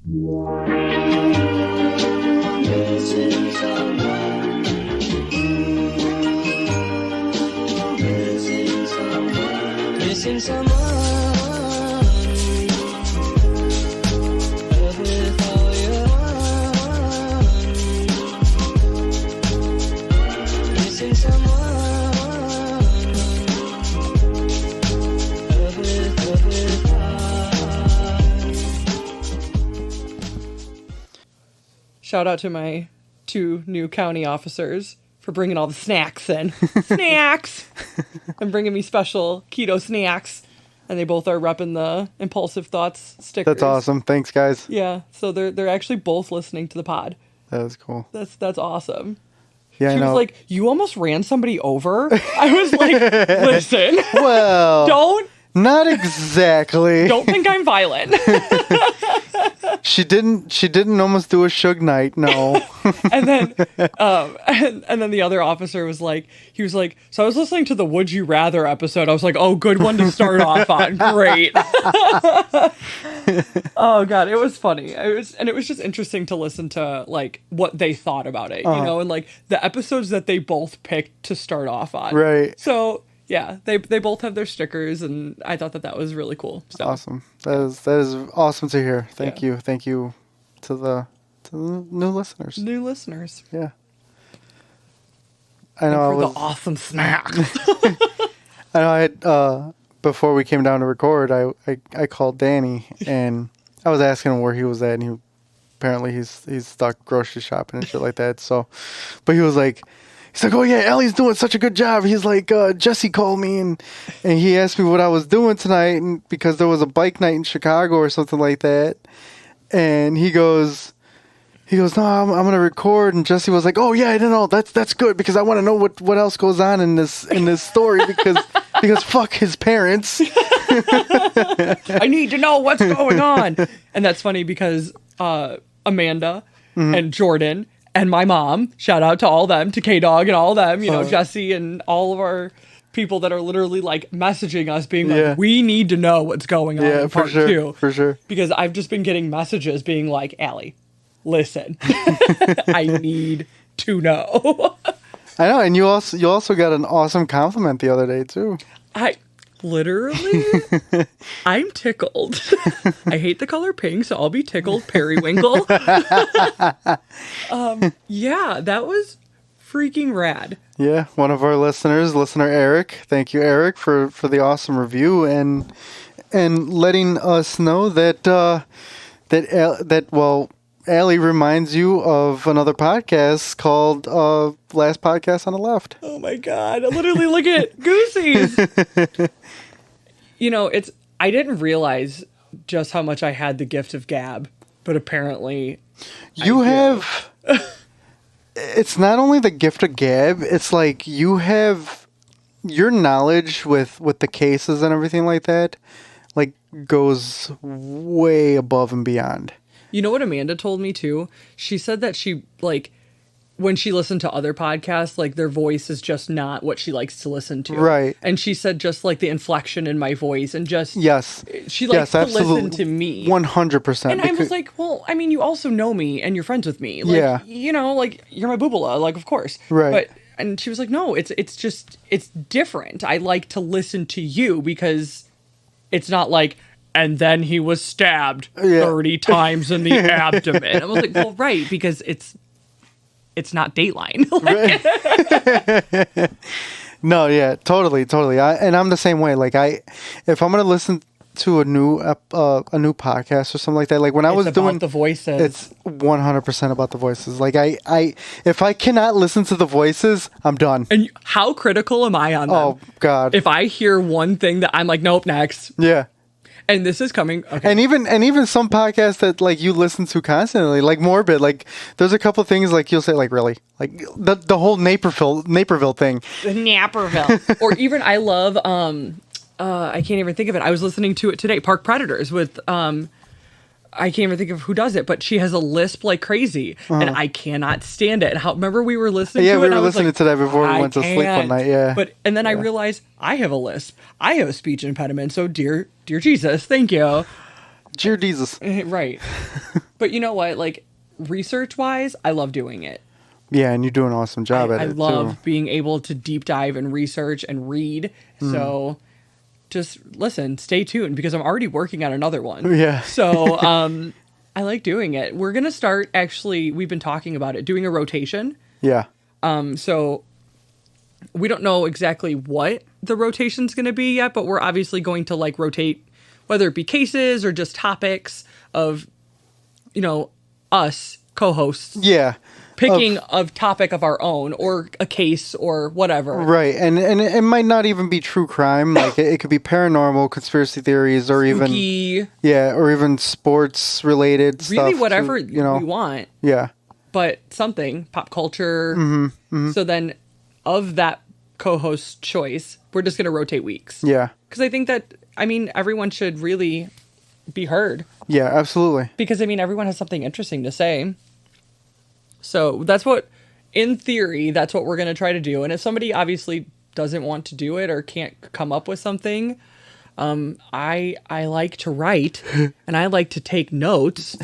Missing someone. Shout out to my 2 new county officers for bringing all the snacks in. Snacks! And bringing me special keto snacks. And they both are repping the Impulsive Thoughts stickers. That's awesome. Thanks, guys. Yeah, so they're actually both listening to the pod. That was cool. That's awesome. Yeah, she I know. was like, you almost ran somebody over? I was like, listen. Well, Don't exactly. Don't think I'm violent. She didn't almost do a Suge Knight, no. And then and then the other officer was like, so I was listening to the Would You Rather episode. I was like, oh, good one to start off on. Great. Oh God, it was funny. It was just interesting to listen to like what they thought about it, you know, and like the episodes that they both picked to start off on. Right. So yeah, they both have their stickers, and I thought that was really cool. So. Awesome. That is awesome to hear. Thank you to the new listeners. New listeners. Yeah. I know. And for the awesome snacks. I know. I had before we came down to record, I called Danny and I was asking him where he was at, and apparently he's stuck grocery shopping and shit like that. So, but he was like. He's like, oh yeah, Allie's doing such a good job. He's like, Jesse called me and he asked me what I was doing tonight, and because there was a bike night in Chicago or something like that. And he goes, no, I'm gonna record. And Jesse was like, oh yeah, I don't know, that's good because I want to know what else goes on in this story because fuck his parents. I need to know what's going on. And that's funny because Amanda and Jordan. And my mom, shout out to all of them, to K-Dog and all of them, you know, Jesse and all of our people that are literally like messaging us being like, we need to know what's going on in part 2. For sure. Because I've just been getting messages being like, Allie, listen, I need to know. I know. And you also got an awesome compliment the other day too. Literally, I'm tickled. I hate the color pink, so I'll be tickled. Periwinkle. Yeah, that was freaking rad. Yeah, one of our listener Eric. Thank you, Eric, for the awesome review and letting us know that Allie reminds you of another podcast called Last Podcast on the Left. Oh my God. I literally look at Goosey's. You know, I didn't realize just how much I had the gift of gab, but apparently you have. It's not only the gift of gab, it's like you have your knowledge with the cases and everything like that, like goes way above and beyond. You know what Amanda told me too? She said that she, like, when she listened to other podcasts, like, their voice is just not what she likes to listen to. Right. And she said just, like, the inflection in my voice and just... Yes. She likes to listen to me. 100%. And I was like, well, I mean, you also know me and you're friends with me. Like, yeah. You know, like, you're my boobala, like, of course. Right. And she was like, no, it's different. I like to listen to you because it's not like... And then he was stabbed 30 times in the abdomen. I was like, well, right, because it's not Dateline. Right. No, yeah, totally. I'm the same way. Like, if I'm gonna listen to a new podcast or something like that, like when I was doing the voices, it's 100% about the voices. Like if I cannot listen to the voices, I'm done. And how critical am I on them? Oh God! If I hear one thing that I'm like, nope, next. Yeah. And this is coming. Okay. And even some podcasts that like you listen to constantly, like Morbid, like there's a couple things like you'll say like really like the whole Naperville thing. The Naperville. Or even I love I can't even think of it. I was listening to it today. Park Predators with I can't even think of who does it, but she has a lisp like crazy, and I cannot stand it. Remember we were listening to it? Yeah, we were and listening to that before we went to sleep one night, yeah. And then I realized I have a lisp. I have a speech impediment, so dear Jesus, thank you. Dear Jesus. Right. But you know what? Like, research-wise, I love doing it. Yeah, and you do an awesome job at it, I love too. being able to deep dive and research and read. So just listen, stay tuned, because I'm already working on another one. Yeah. So I like doing it. We're going to start, actually, we've been talking about it, doing a rotation. Yeah. So we don't know exactly what the rotation's going to be yet, but we're obviously going to like rotate, whether it be cases or just topics of, us co-hosts. Yeah. Picking a topic of our own, or a case, or whatever. Right, and it might not even be true crime. Like it could be paranormal, conspiracy theories, or Spooky, or even sports related stuff. really whatever we want. Yeah. But something, pop culture. So then, of that co-host choice, we're just going to rotate weeks. Yeah. Because I think that, everyone should really be heard. Yeah, absolutely. Because, everyone has something interesting to say. So that's what, in theory, that's what we're going to try to do. And if somebody obviously doesn't want to do it or can't come up with something, I like to write and I like to take notes.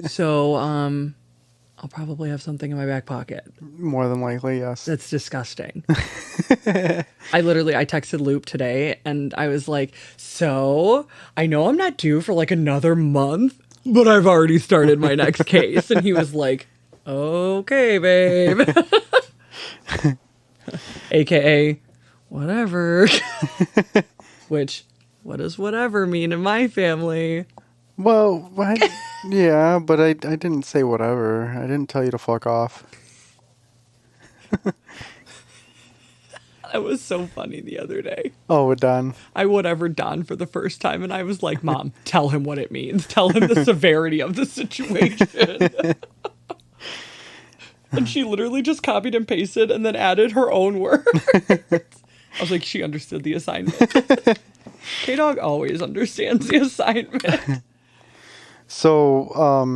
So I'll probably have something in my back pocket. More than likely, yes. That's disgusting. I texted Lupe today and I was like, so I know I'm not due for like another month, but I've already started my next case. And he was like, okay, babe. AKA, whatever. Which, what does whatever mean in my family? Well, yeah, but I didn't say whatever. I didn't tell you to fuck off. That was so funny the other day. Oh, with Don. I whatever Don for the first time, and I was like, Mom, tell him what it means. Tell him the severity of the situation. And she literally just copied and pasted and then added her own words. I was like, she understood the assignment. K-Dog always understands the assignment. So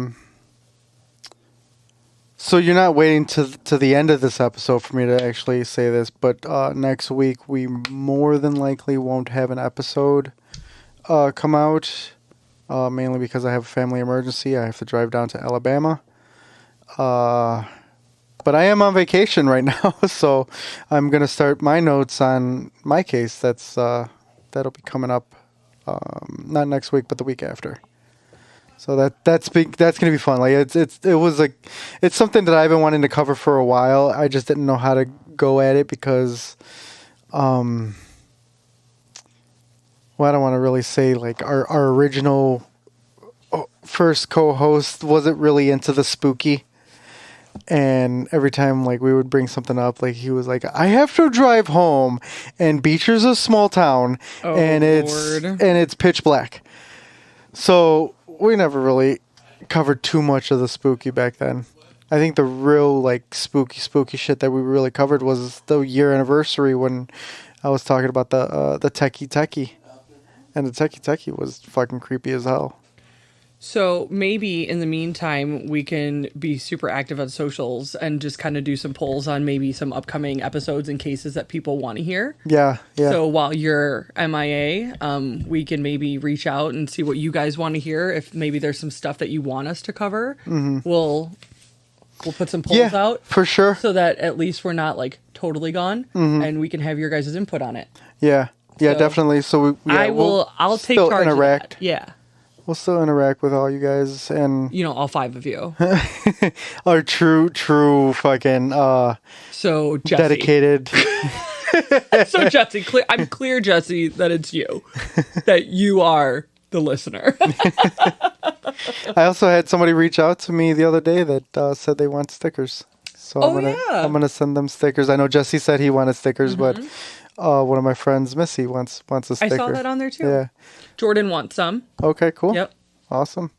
you're not waiting to the end of this episode for me to actually say this, but next week we more than likely won't have an episode come out, mainly because I have a family emergency. I have to drive down to Alabama. But I am on vacation right now, so I'm going to start my notes on my case. That'll be coming up not next week, but the week after. So that's going to be fun. Like it's something that I've been wanting to cover for a while. I just didn't know how to go at it because I don't want to really say like our original first co-host wasn't really into the spooky. And every time like we would bring something up, like he was like, I have to drive home, and Beecher's a small town, and it's pitch black. So we never really covered too much of the spooky back then. I think the real like spooky shit that we really covered was the year anniversary when I was talking about the techie, and the techie was fucking creepy as hell. So maybe in the meantime, we can be super active on socials and just kind of do some polls on maybe some upcoming episodes and cases that people want to hear. Yeah. So while you're MIA, we can maybe reach out and see what you guys want to hear. If maybe there's some stuff that you want us to cover, we'll put some polls out. For sure. So that at least we're not like totally gone, and we can have your guys' input on it. Yeah, definitely. So I'll take charge of that. Yeah. We'll still interact with all you guys, and all 5 of you. Our true fucking so Jesse. dedicated. So Jesse, I'm clear, Jesse, that it's you, that you are the listener. I also had somebody reach out to me the other day that said they want stickers. So I'm gonna send them stickers. I know Jesse said he wanted stickers, but one of my friends, Missy, wants a sticker. I saw that on there too. Yeah. Jordan wants some. Okay, cool. Yep. Awesome.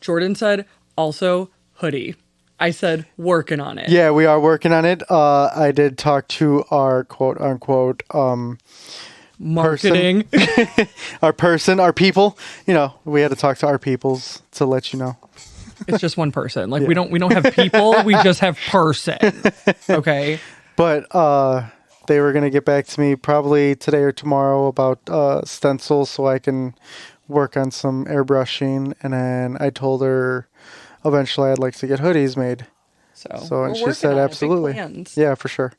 Jordan said also hoodie. I said working on it. Yeah, we are working on it. I did talk to our quote unquote marketing our people. We had to talk to our peoples to let you know. It's just one person. Like we don't have people, we just have person. Okay. But they were going to get back to me probably today or tomorrow about stencils so I can work on some airbrushing. And then I told her eventually I'd like to get hoodies made. So and she said absolutely. Yeah, for sure.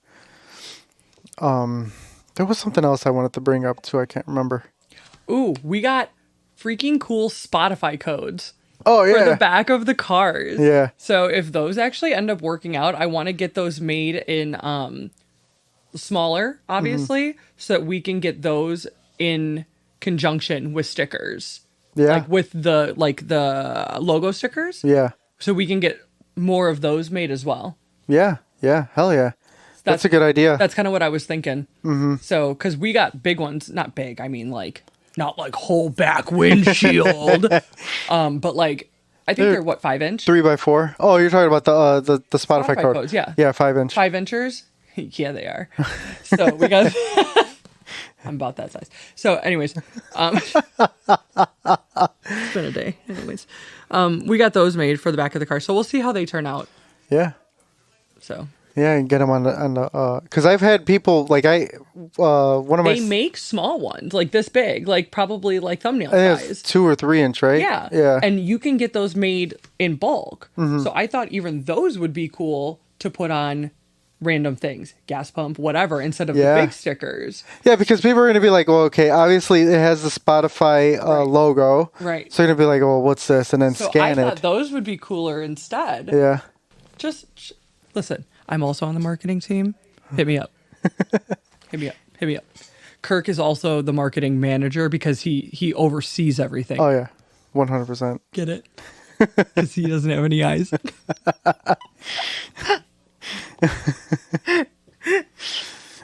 There was something else I wanted to bring up too. I can't remember. Ooh, we got freaking cool Spotify codes. Oh, yeah. For the back of the cars. Yeah. So if those actually end up working out, I want to get those made in smaller, obviously, so that we can get those in conjunction with stickers. Yeah. Like with the logo stickers. Yeah. So we can get more of those made as well. Yeah. Yeah. Hell yeah. That's a good idea. That's kind of what I was thinking. Mm-hmm. So, because we got big ones, not big, I mean like, not like whole back windshield, but like, I think they're what, 5-inch? 3x4. Oh, you're talking about the Spotify code. Codes, yeah. Yeah, 5-inch. 5 inchers? Yeah, they are. So we got, I'm about that size. So anyways, it's been a day. Anyways, we got those made for the back of the car. So we'll see how they turn out. Yeah. So. Yeah, and get them on the because I've had people like one of my. They make small ones like this big, like probably like thumbnail size. 2 or 3 inch, right? Yeah, yeah. And you can get those made in bulk. So I thought even those would be cool to put on random things, gas pump, whatever, instead of the big stickers. Yeah, because people are going to be like, well, okay, obviously it has the Spotify logo, right? So you're going to be like, well, what's this, and then scan it. I thought those would be cooler instead. Yeah. Just listen. I'm also on the marketing team. Hit me up. Hit me up. Kirk is also the marketing manager because he oversees everything. Oh, yeah. 100%. Get it? Because he doesn't have any eyes.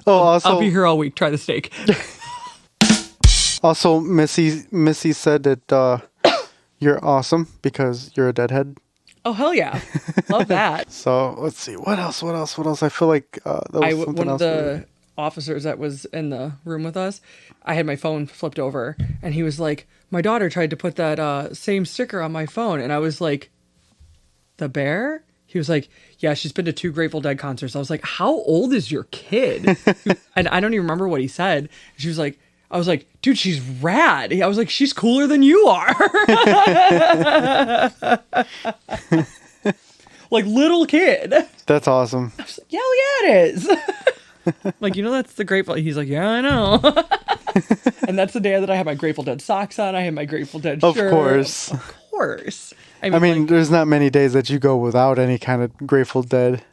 Also, I'll be here all week. Try the steak. Also, Missy said that you're awesome because you're a deadhead. Oh, hell yeah. Love that. So, let's see. What else? I feel like that was something one else. of the officers that was in the room with us, I had my phone flipped over, and he was like, my daughter tried to put that same sticker on my phone. And I was like, the bear? He was like, yeah, she's been to 2 Grateful Dead concerts. I was like, how old is your kid? And I don't even remember what he said. She was like, I was like, dude, she's rad. I was like, she's cooler than you are. Like, little kid. That's awesome. I was like, yeah, it is. Like, that's the Grateful. He's like, yeah, I know. And that's the day that I had my Grateful Dead socks on. I had my Grateful Dead shirt. Of course. Of course. I mean, there's not many days that you go without any kind of Grateful Dead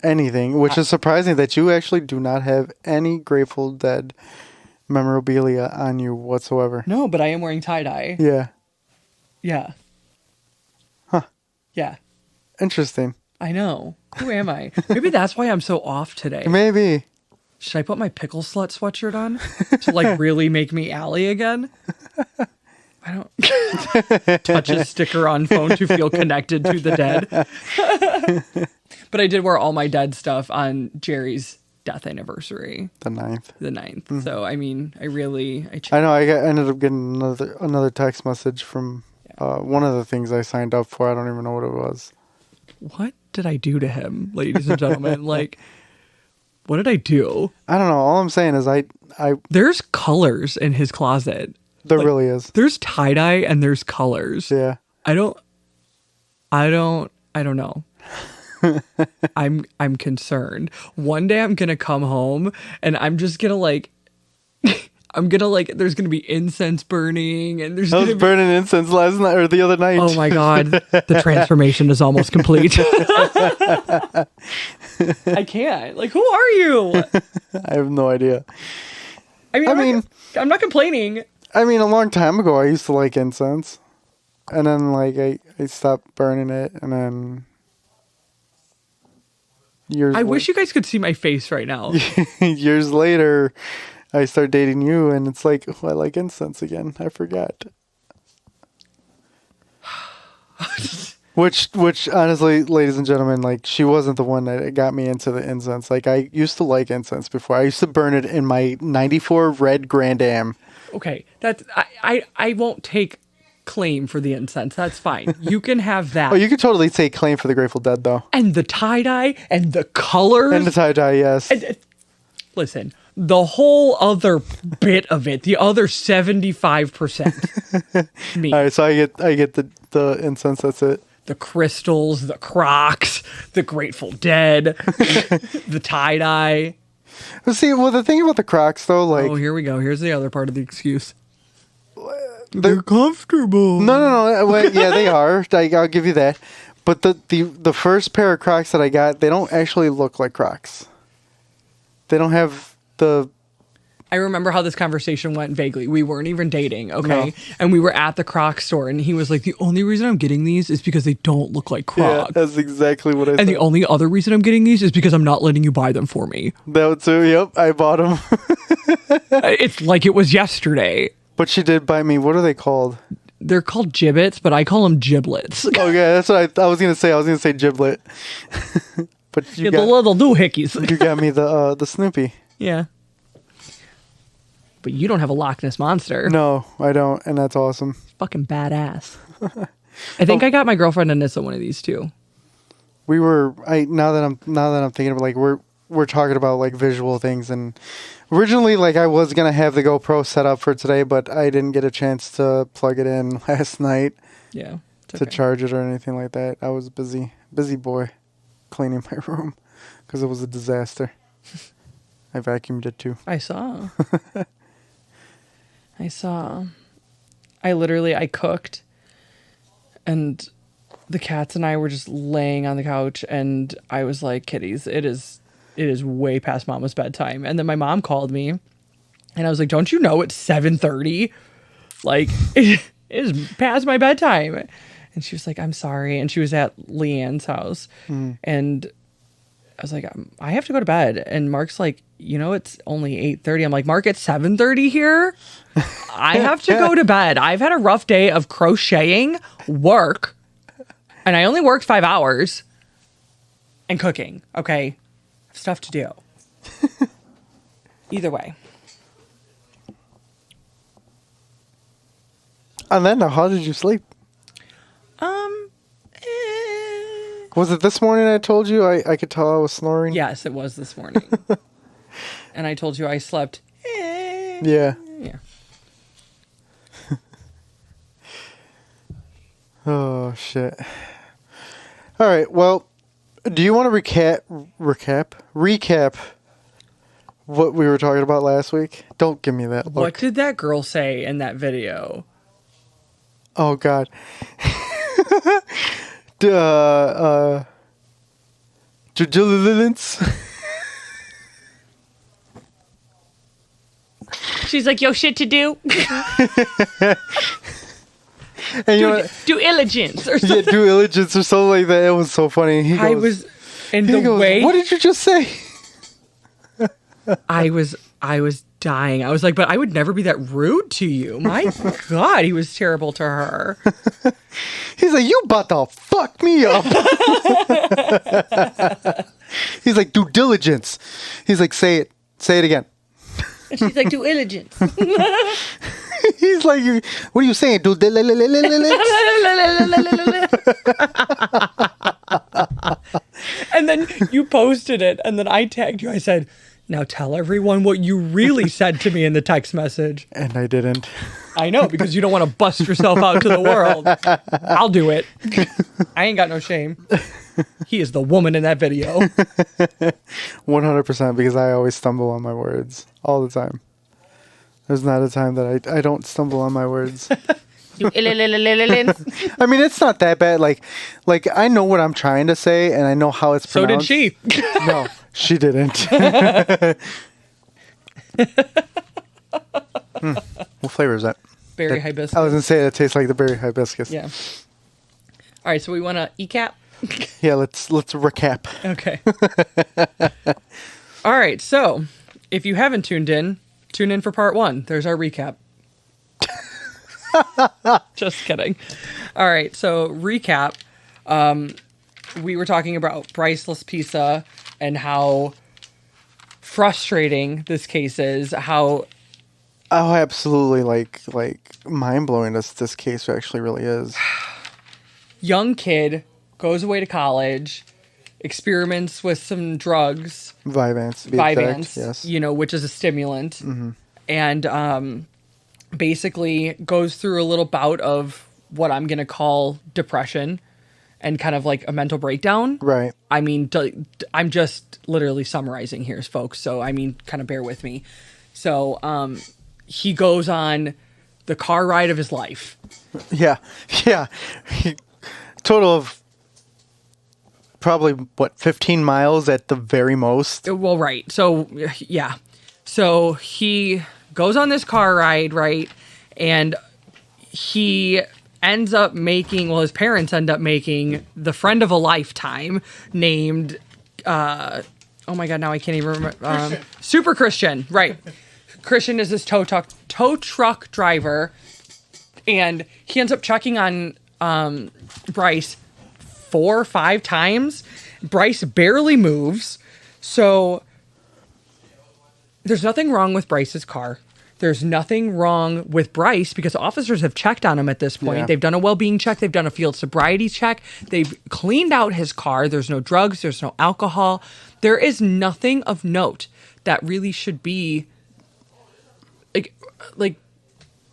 anything, which is surprising that you actually do not have any Grateful Dead memorabilia on you whatsoever. No, but I am wearing tie-dye. Yeah. Yeah. Huh. Yeah. Interesting. I know. Who am I? Maybe that's why I'm so off today. Maybe. Should I put my pickle slut sweatshirt on to like really make me Alli again? I don't touch a sticker on phone to feel connected to the dead. But I did wear all my dead stuff on Jerry's death anniversary. The 9th. Mm-hmm. So, I mean, I know, ended up getting another text message from one of the things I signed up for. I don't even know what it was. What did I do to him, ladies and gentlemen? Like, what did I do? I don't know. All I'm saying is I there's colors in his closet. There really is. There's tie-dye and there's colors. Yeah. I don't know. I'm concerned. One day I'm going to come home and I'm just going to like there's going to be incense burning and there's I was burning incense last night or the other night. Oh my God. The transformation is almost complete. I can't. Like, who are you? I have no idea. I mean, I'm not complaining. I mean, a long time ago, I used to like incense. And then, like, I stopped burning it. And then I wish you guys could see my face right now. Years later, I started dating you. And it's like, oh, I like incense again. I forgot. Which honestly, ladies and gentlemen, like, she wasn't the one that got me into the incense. Like, I used to like incense before. I used to burn it in my 94 red Grand Am. Okay, that's I won't take claim for the incense. That's fine. You can have that. Oh, you could totally take claim for the Grateful Dead, though. And the tie-dye and the colors. And the tie-dye, yes. Listen, the whole other bit of it, the other 75%. Me. All right, so I get the incense. That's it. the crystals, the Crocs, the Grateful Dead, the tie-dye. See, well, the thing about the Crocs, though, like... Oh, here we go. Here's the other part of the excuse. They're comfortable. No. Well, yeah, they are. I'll give you that. But the first pair of Crocs that I got, they don't actually look like Crocs. They don't have the... I remember how this conversation went vaguely. We weren't even dating, okay? No. And we were at the Crocs store, and he was like, the only reason I'm getting these is because they don't look like Crocs. Yeah, that's exactly what I said. And the only other reason I'm getting these is because I'm not letting you buy them for me. That too, yep. I bought them. It's like it was yesterday. But she did buy me, what are they called? They're called gibbets, but I call them giblets. Oh, yeah, that's what I was going to say. I was going to say giblet. But the little doohickeys. You got me the Snoopy. Yeah. But you don't have a Loch Ness Monster. No, I don't, and that's awesome. Fucking badass. I think I got my girlfriend Anissa one of these too. We were now that I'm thinking about, like, we're talking about like visual things, and originally, like, I was gonna have the GoPro set up for today, but I didn't get a chance to plug it in last night. Yeah. To charge it or anything like that. I was busy boy cleaning my room because it was a disaster. I vacuumed it too. I saw. I cooked, and the cats and I were just laying on the couch, and I was like, kitties, it is way past Mama's bedtime. And then my mom called me, and I was like, don't you know it's 7:30? Like, it is past my bedtime. And she was like, I'm sorry. And she was at Leanne's house. And I was like, I have to go to bed. And Mark's like, it's only 8:30. I'm like, Mark, it's 7:30 here. I have to go to bed. I've had a rough day of crocheting, work, and I only worked 5 hours, and cooking. Okay. I have stuff to do. Either way. And then, how did you sleep? Was it this morning I told you I could tell I was snoring? Yes, it was this morning. And I told you I slept. Yeah. Yeah. Oh, shit. All right, well, do you want to recap what we were talking about last week? Don't give me that look. What did that girl say in that video? Oh, God. Diligence. She's like, yo, shit to do. And do diligence or something. Yeah, do diligence or something like that. It was so funny. What did you just say? I was dying. I was like, but I would never be that rude to you. My God, he was terrible to her. He's like, you about to fuck me up. He's like, due diligence. He's like, say it again. She's like, due diligence. He's like, what are you saying? Due diligence. And then you posted it, and then I tagged you. I said, now tell everyone what you really said to me in the text message. And I didn't. I know, because you don't want to bust yourself out to the world. I'll do it. I ain't got no shame. He is the woman in that video. 100%, because I always stumble on my words all the time. There's not a time that I don't stumble on my words. I mean, it's not that bad. Like I know what I'm trying to say, and I know how it's pronounced. So did she. No, she didn't. What flavor is that? Berry hibiscus. I was going to say it tastes like the berry hibiscus. Yeah. All right, so we want to e-cap? Yeah, let's recap. Okay. All right, so if you haven't tuned in, tune in for part 1. There's our recap. Just kidding. All right, so recap. We were talking about Bryce Laspisa and how frustrating this case is. How absolutely, like mind-blowing this case actually really is. Young kid goes away to college, experiments with some drugs. Vyvanse, to be exact, yes. Which is a stimulant. Mm-hmm. And basically goes through a little bout of what I'm going to call depression. and kind of like a mental breakdown. Right. I mean, I'm just literally summarizing here, folks. So, I mean, kind of bear with me. So, he goes on the car ride of his life. Yeah. Yeah. Total of probably, 15 miles at the very most? Well, right. So, yeah. So, he goes on this car ride, right? And he ends up making, his parents end up making the friend of a lifetime named, oh my God, now I can't even remember. Super Christian, right. Christian is this tow truck driver, and he ends up checking on Bryce 4 or 5 times. Bryce barely moves. So there's nothing wrong with Bryce's car. There's nothing wrong with Bryce because officers have checked on him at this point. Yeah. They've done a well-being check. They've done a field sobriety check. They've cleaned out his car. There's no drugs. There's no alcohol. There is nothing of note that really should be like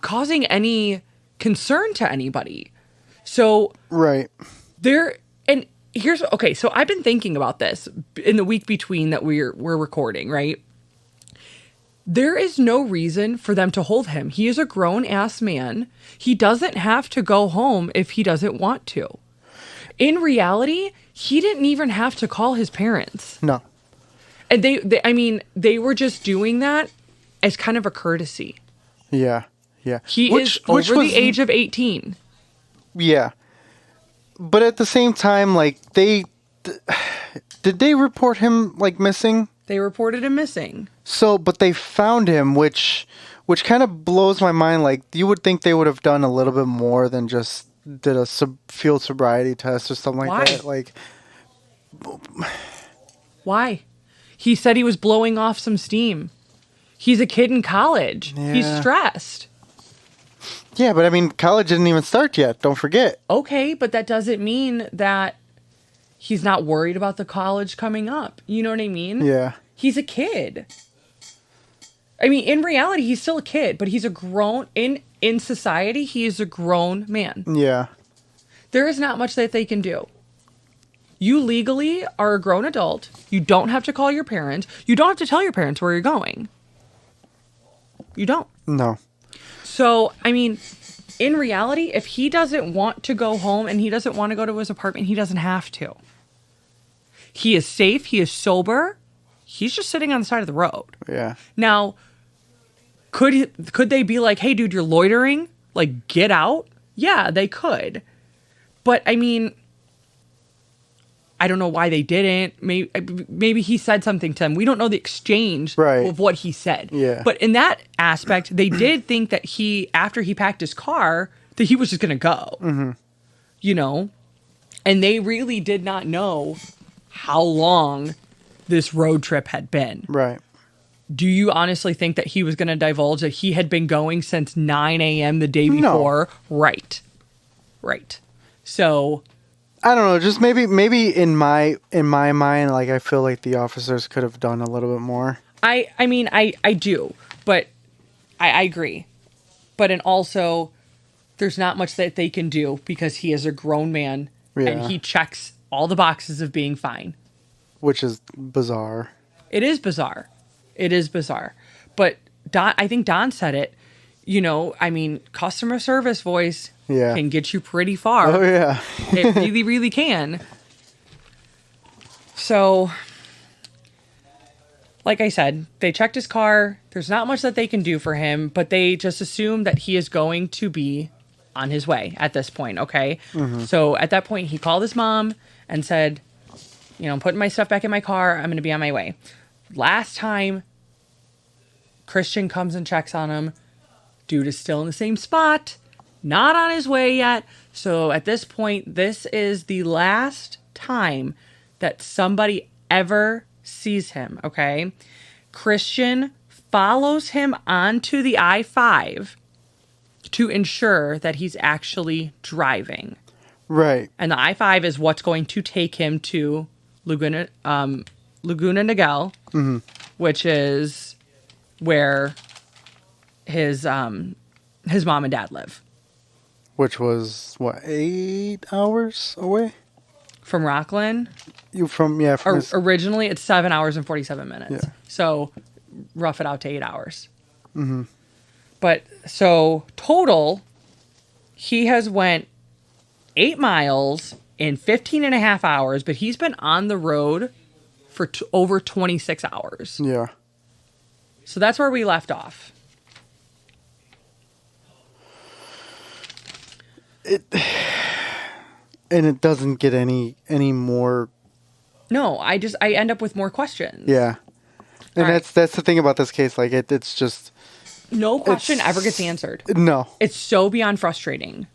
causing any concern to anybody. So Right. and here's okay. So I've been thinking about this in the week between that we're recording, right? There is no reason for them to hold him. He is a grown-ass man. He doesn't have to go home if he doesn't want to. In reality, he didn't even have to call his parents. No. And they were just doing that as kind of a courtesy. Yeah. Yeah. He is over the age of 18. Yeah. But at the same time, like, did they report him, like, missing? They reported him missing. So, but they found him, which kind of blows my mind. Like, you would think they would have done a little bit more than just did a field sobriety test or something like that. Like, why? He said he was blowing off some steam. He's a kid in college. Yeah. He's stressed. Yeah, but I mean, college didn't even start yet. Don't forget. Okay, but that doesn't mean that he's not worried about the college coming up. You know what I mean? Yeah. He's a kid. I mean, in reality, he's still a kid, but he's a grown, in society, he is a grown man. Yeah. There is not much that they can do. You legally are a grown adult. You don't have to call your parents. You don't have to tell your parents where you're going. You don't. No. So, I mean, in reality, if he doesn't want to go home and he doesn't want to go to his apartment, he doesn't have to. He is safe. He is sober. He's just sitting on the side of the road. Yeah. Now, could they be like, hey, dude, you're loitering? Like, get out? Yeah, they could. But, I mean, I don't know why they didn't. Maybe he said something to him. We don't know the exchange of what he said. Yeah. But in that aspect, they did think that after he packed his car, that he was just going to go. Mm-hmm. You know? And they really did not know how long this road trip had been. Right. Do you honestly think that he was going to divulge that he had been going since 9 a.m. the day before? No. Right. So I don't know. Just maybe in my mind, like, I feel like the officers could have done a little bit more. I mean, I do, but I agree. But also, there's not much that they can do because he is a grown man and he checks all the boxes of being fine. Which is bizarre. It is bizarre. But I think Don said it. You know, I mean, customer service voice can get you pretty far. Oh, yeah. It really, really can. So, like I said, they checked his car. There's not much that they can do for him, but they just assume that he is going to be on his way at this point, okay? Mm-hmm. So, at that point, he called his mom and said, you know, I'm putting my stuff back in my car. I'm going to be on my way. Last time, Christian comes and checks on him. Dude is still in the same spot. Not on his way yet. So at this point, this is the last time that somebody ever sees him, okay? Christian follows him onto the I-5 to ensure that he's actually driving. Right. And the I-5 is what's going to take him to Laguna Niguel, mm-hmm. which is where his mom and dad live. Which was, what, 8 hours away? From Rockland? From his... Originally, it's 7 hours and 47 minutes. Yeah. So, rough it out to 8 hours. Mm-hmm. But, so, total, he has went 8 miles in 15 and a half hours, but he's been on the road for over 26 hours. Yeah. So, that's where we left off. And it doesn't get any more. No, I end up with more questions. Yeah, and that's the thing about this case. Like it's just no question ever gets answered. No, it's so beyond frustrating.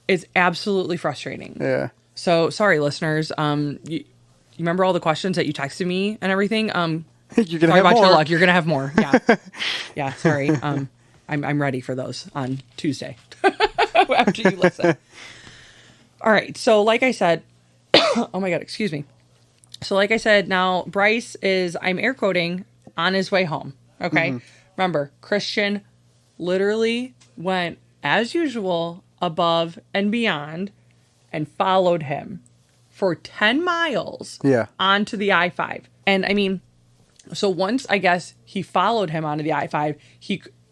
It's absolutely frustrating. Yeah. So sorry, listeners. You remember all the questions that you texted me and everything? You're gonna have more. Your luck. You're gonna have more. Yeah. Yeah. Sorry. I'm ready for those on Tuesday after you listen. All right. So, like I said, oh my God, excuse me. So, like I said, now Bryce is, I'm air quoting, on his way home. Okay. Mm-hmm. Remember, Christian literally went, as usual, above and beyond and followed him for 10 miles onto the I-5. And I mean, so once, I guess, he followed him onto the I-5,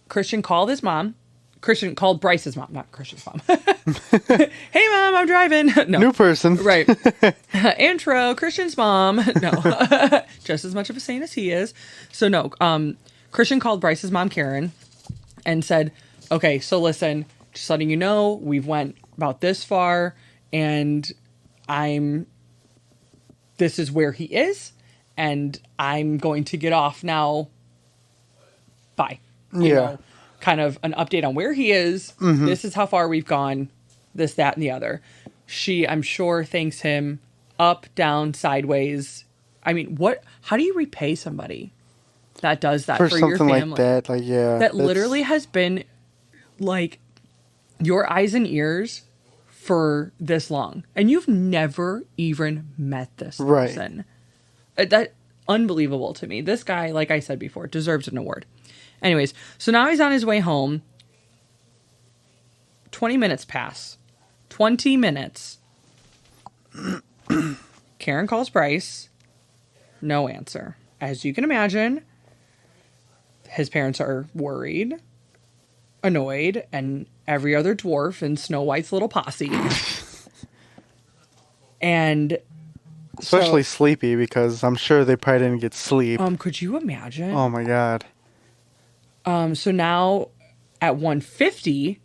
Christian called his mom. Christian called Bryce's mom, not Christian's mom. Hey, Mom, I'm driving. No. New person. Right. Intro, Christian's mom. No. Just as much of a saint as he is. So, no. Christian called Bryce's mom, Karen, and said, okay, so listen, just letting you know, we've went about this far, and this is where he is, and I'm going to get off now. Bye. You know, kind of an update on where he is. Mm-hmm. This is how far we've gone. This, that, and the other. She, I'm sure, thanks him up, down, sideways. I mean, how do you repay somebody that does that for your family? Like that, like, yeah. That literally has been, like, your eyes and ears for this long. And you've never even met this person. That unbelievable to me. This guy, like I said before, deserves an award. Anyways, so now he's on his way home. 20 minutes pass. 20 minutes. Karen calls Bryce. No answer. As you can imagine, his parents are worried, annoyed, and every other dwarf in Snow White's little posse. And especially sleepy, because I'm sure they probably didn't get sleep. Could you imagine? Oh my God. So now at 1:50,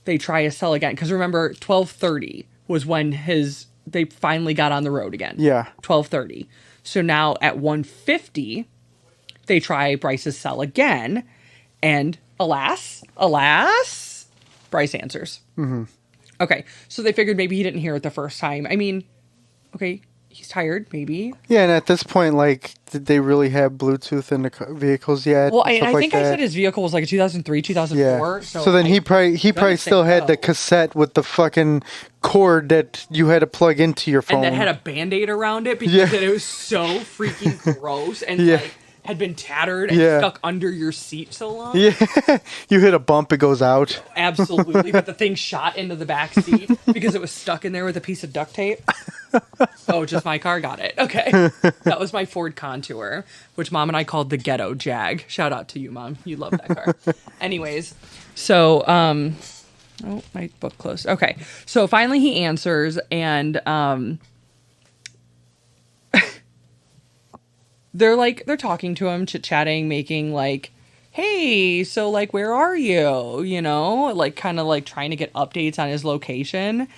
they try a cell again. Because remember, 12:30 was when they finally got on the road again. Yeah. 12:30. So now at 1:50, they try Bryce's cell again. And alas, Bryce answers. Mm-hmm. Okay. So they figured maybe he didn't hear it the first time. I mean, okay. He's tired, maybe. Yeah, and at this point, like, did they really have Bluetooth in the vehicles yet? Well, I think I said his vehicle was like a 2003, 2004. Yeah. So then he probably still had the cassette with the fucking cord that you had to plug into your phone. And that had a Band-Aid around it because it was so freaking gross and like had been tattered and stuck under your seat so long. Yeah, you hit a bump, it goes out. Absolutely, but the thing shot into the back seat because it was stuck in there with a piece of duct tape. Oh, just my car got it. Okay. That was my Ford Contour, which Mom and I called the Ghetto Jag. Shout out to you, Mom. You love that car. Anyways, so, oh, my book closed. Okay. So finally he answers, and they're talking to him, chit-chatting, making like, hey, so like, where are you? You know, like kind of like trying to get updates on his location.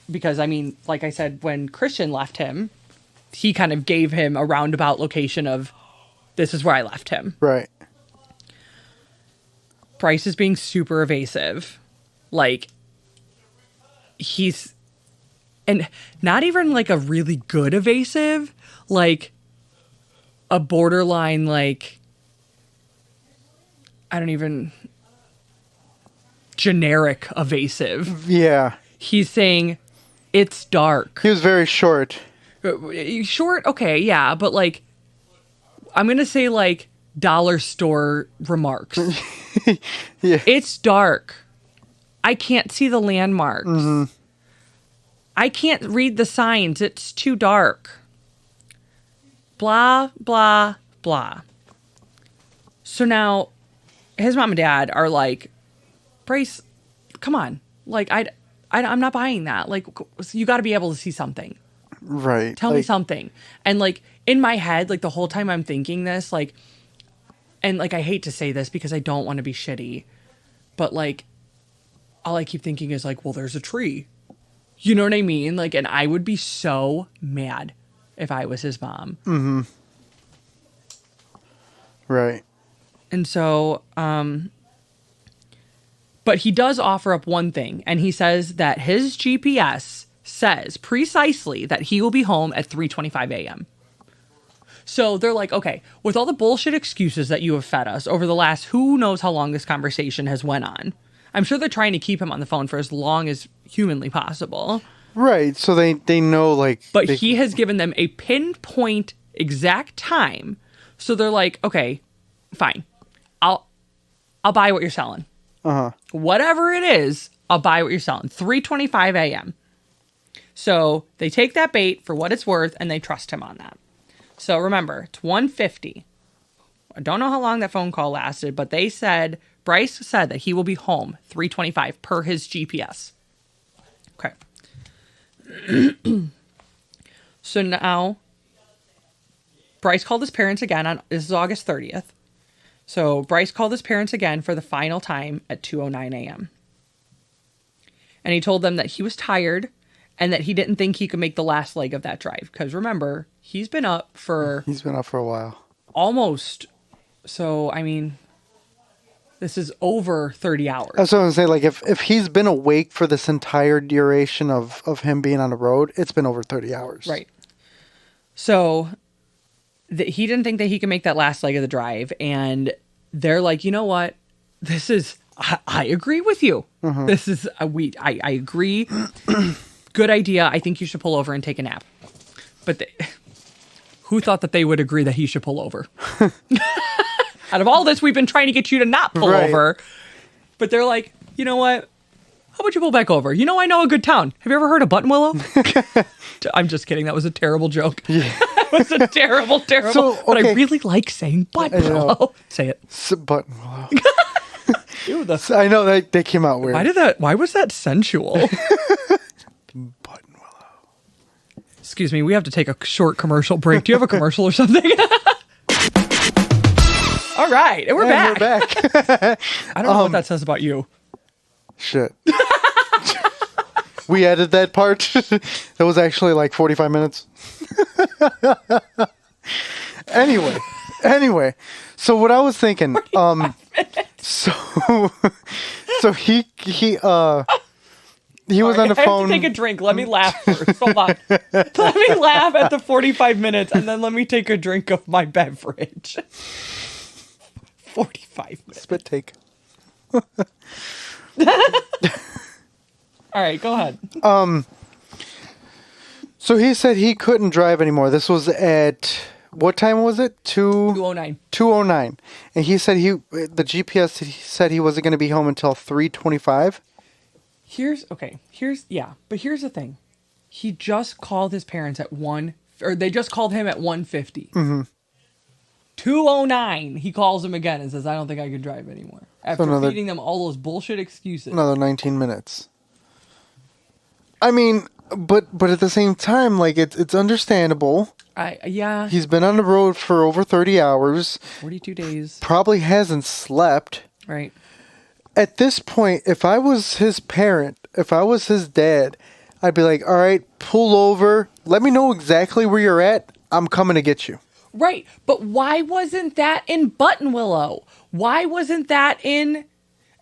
Because, I mean, like I said, when Christian left him, he kind of gave him a roundabout location of, this is where I left him. Right. Bryce is being super evasive. Like, and not even like a really good evasive, like a borderline, like, generic evasive. Yeah. He's saying, it's dark. He was very short. Short, okay, yeah, but like, I'm gonna say like dollar store remarks. Yeah. It's dark. I can't see the landmarks. Mm-hmm. I can't read the signs. It's too dark. Blah, blah, blah. So now his mom and dad are like, Bryce, come on. Like, I'm not buying that. Like, you got to be able to see something. Right. Tell me something. And like in my head, like the whole time I'm thinking this, like, and like, I hate to say this because I don't want to be shitty, but like, all I keep thinking is like, well, there's a tree. You know what I mean? Like, and I would be so mad if I was his mom. Mm-hmm. Right. And so, but he does offer up one thing, and he says that his GPS says precisely that he will be home at 3:25 a.m. So they're like, okay, with all the bullshit excuses that you have fed us over the last who knows how long this conversation has went on, I'm sure they're trying to keep him on the phone for as long as humanly possible. Right. So they know, like... But he has given them a pinpoint exact time. So they're like, okay, fine. I'll buy what you're selling. Uh-huh. Whatever it is, I'll buy what you're selling. 3:25 a.m. So they take that bait for what it's worth, and they trust him on that. So remember, it's 1:50. I don't know how long that phone call lasted, but they said, Bryce said that he will be home 3:25 per his GPS. Okay. So now, Bryce called his parents again this is August 30th. So Bryce called his parents again for the final time at 2:09 a.m. And he told them that he was tired and that he didn't think he could make the last leg of that drive. Because remember, he's been up for a while. Almost. So, I mean, this is over 30 hours. That's what I was going to say. Like, if he's been awake for this entire duration of him being on the road, it's been over 30 hours. Right. So he didn't think that he could make that last leg of the drive. And they're like, you know what? This is, I agree with you. Mm-hmm. This is, I agree. Good idea. I think you should pull over and take a nap. But who thought that they would agree that he should pull over? Out of all this, we've been trying to get you to not pull over. But they're like, you know what? How about you pull back over? You know, I know a good town. Have you ever heard of Buttonwillow? I'm just kidding. That was a terrible joke. Yeah. That was a terrible. So, okay. But I really like saying Buttonwillow. Say it. Buttonwillow. Ew, I know they came out weird. Why was that sensual? Buttonwillow. Excuse me. We have to take a short commercial break. Do you have a commercial or something? All right. And we're back. I don't know what that says about you. Shit. We added that part. That was actually like 45 minutes. Anyway. So what I was thinking, so he was on the phone. I have to take a drink. Let me laugh first. Hold on. Let me laugh at the 45 minutes, and then let me take a drink of my beverage. 45 minutes. Spit take. All right, go ahead. So he said he couldn't drive anymore. This was at, what time was it? 2:09. 2:09. And he said the GPS said he wasn't going to be home until 3:25. But here's the thing. He just called his parents at they just called him at 1:50. Mm-hmm. 2:09, he calls him again and says, I don't think I can drive anymore. After feeding them all those bullshit excuses. Another 19 minutes. I mean, but at the same time, like, it's understandable. Yeah. He's been on the road for over 30 hours. 42 days. Probably hasn't slept. Right. At this point, if I was his parent, if I was his dad, I'd be like, all right, pull over. Let me know exactly where you're at. I'm coming to get you. Right. But why wasn't that in Buttonwillow? Why wasn't that in...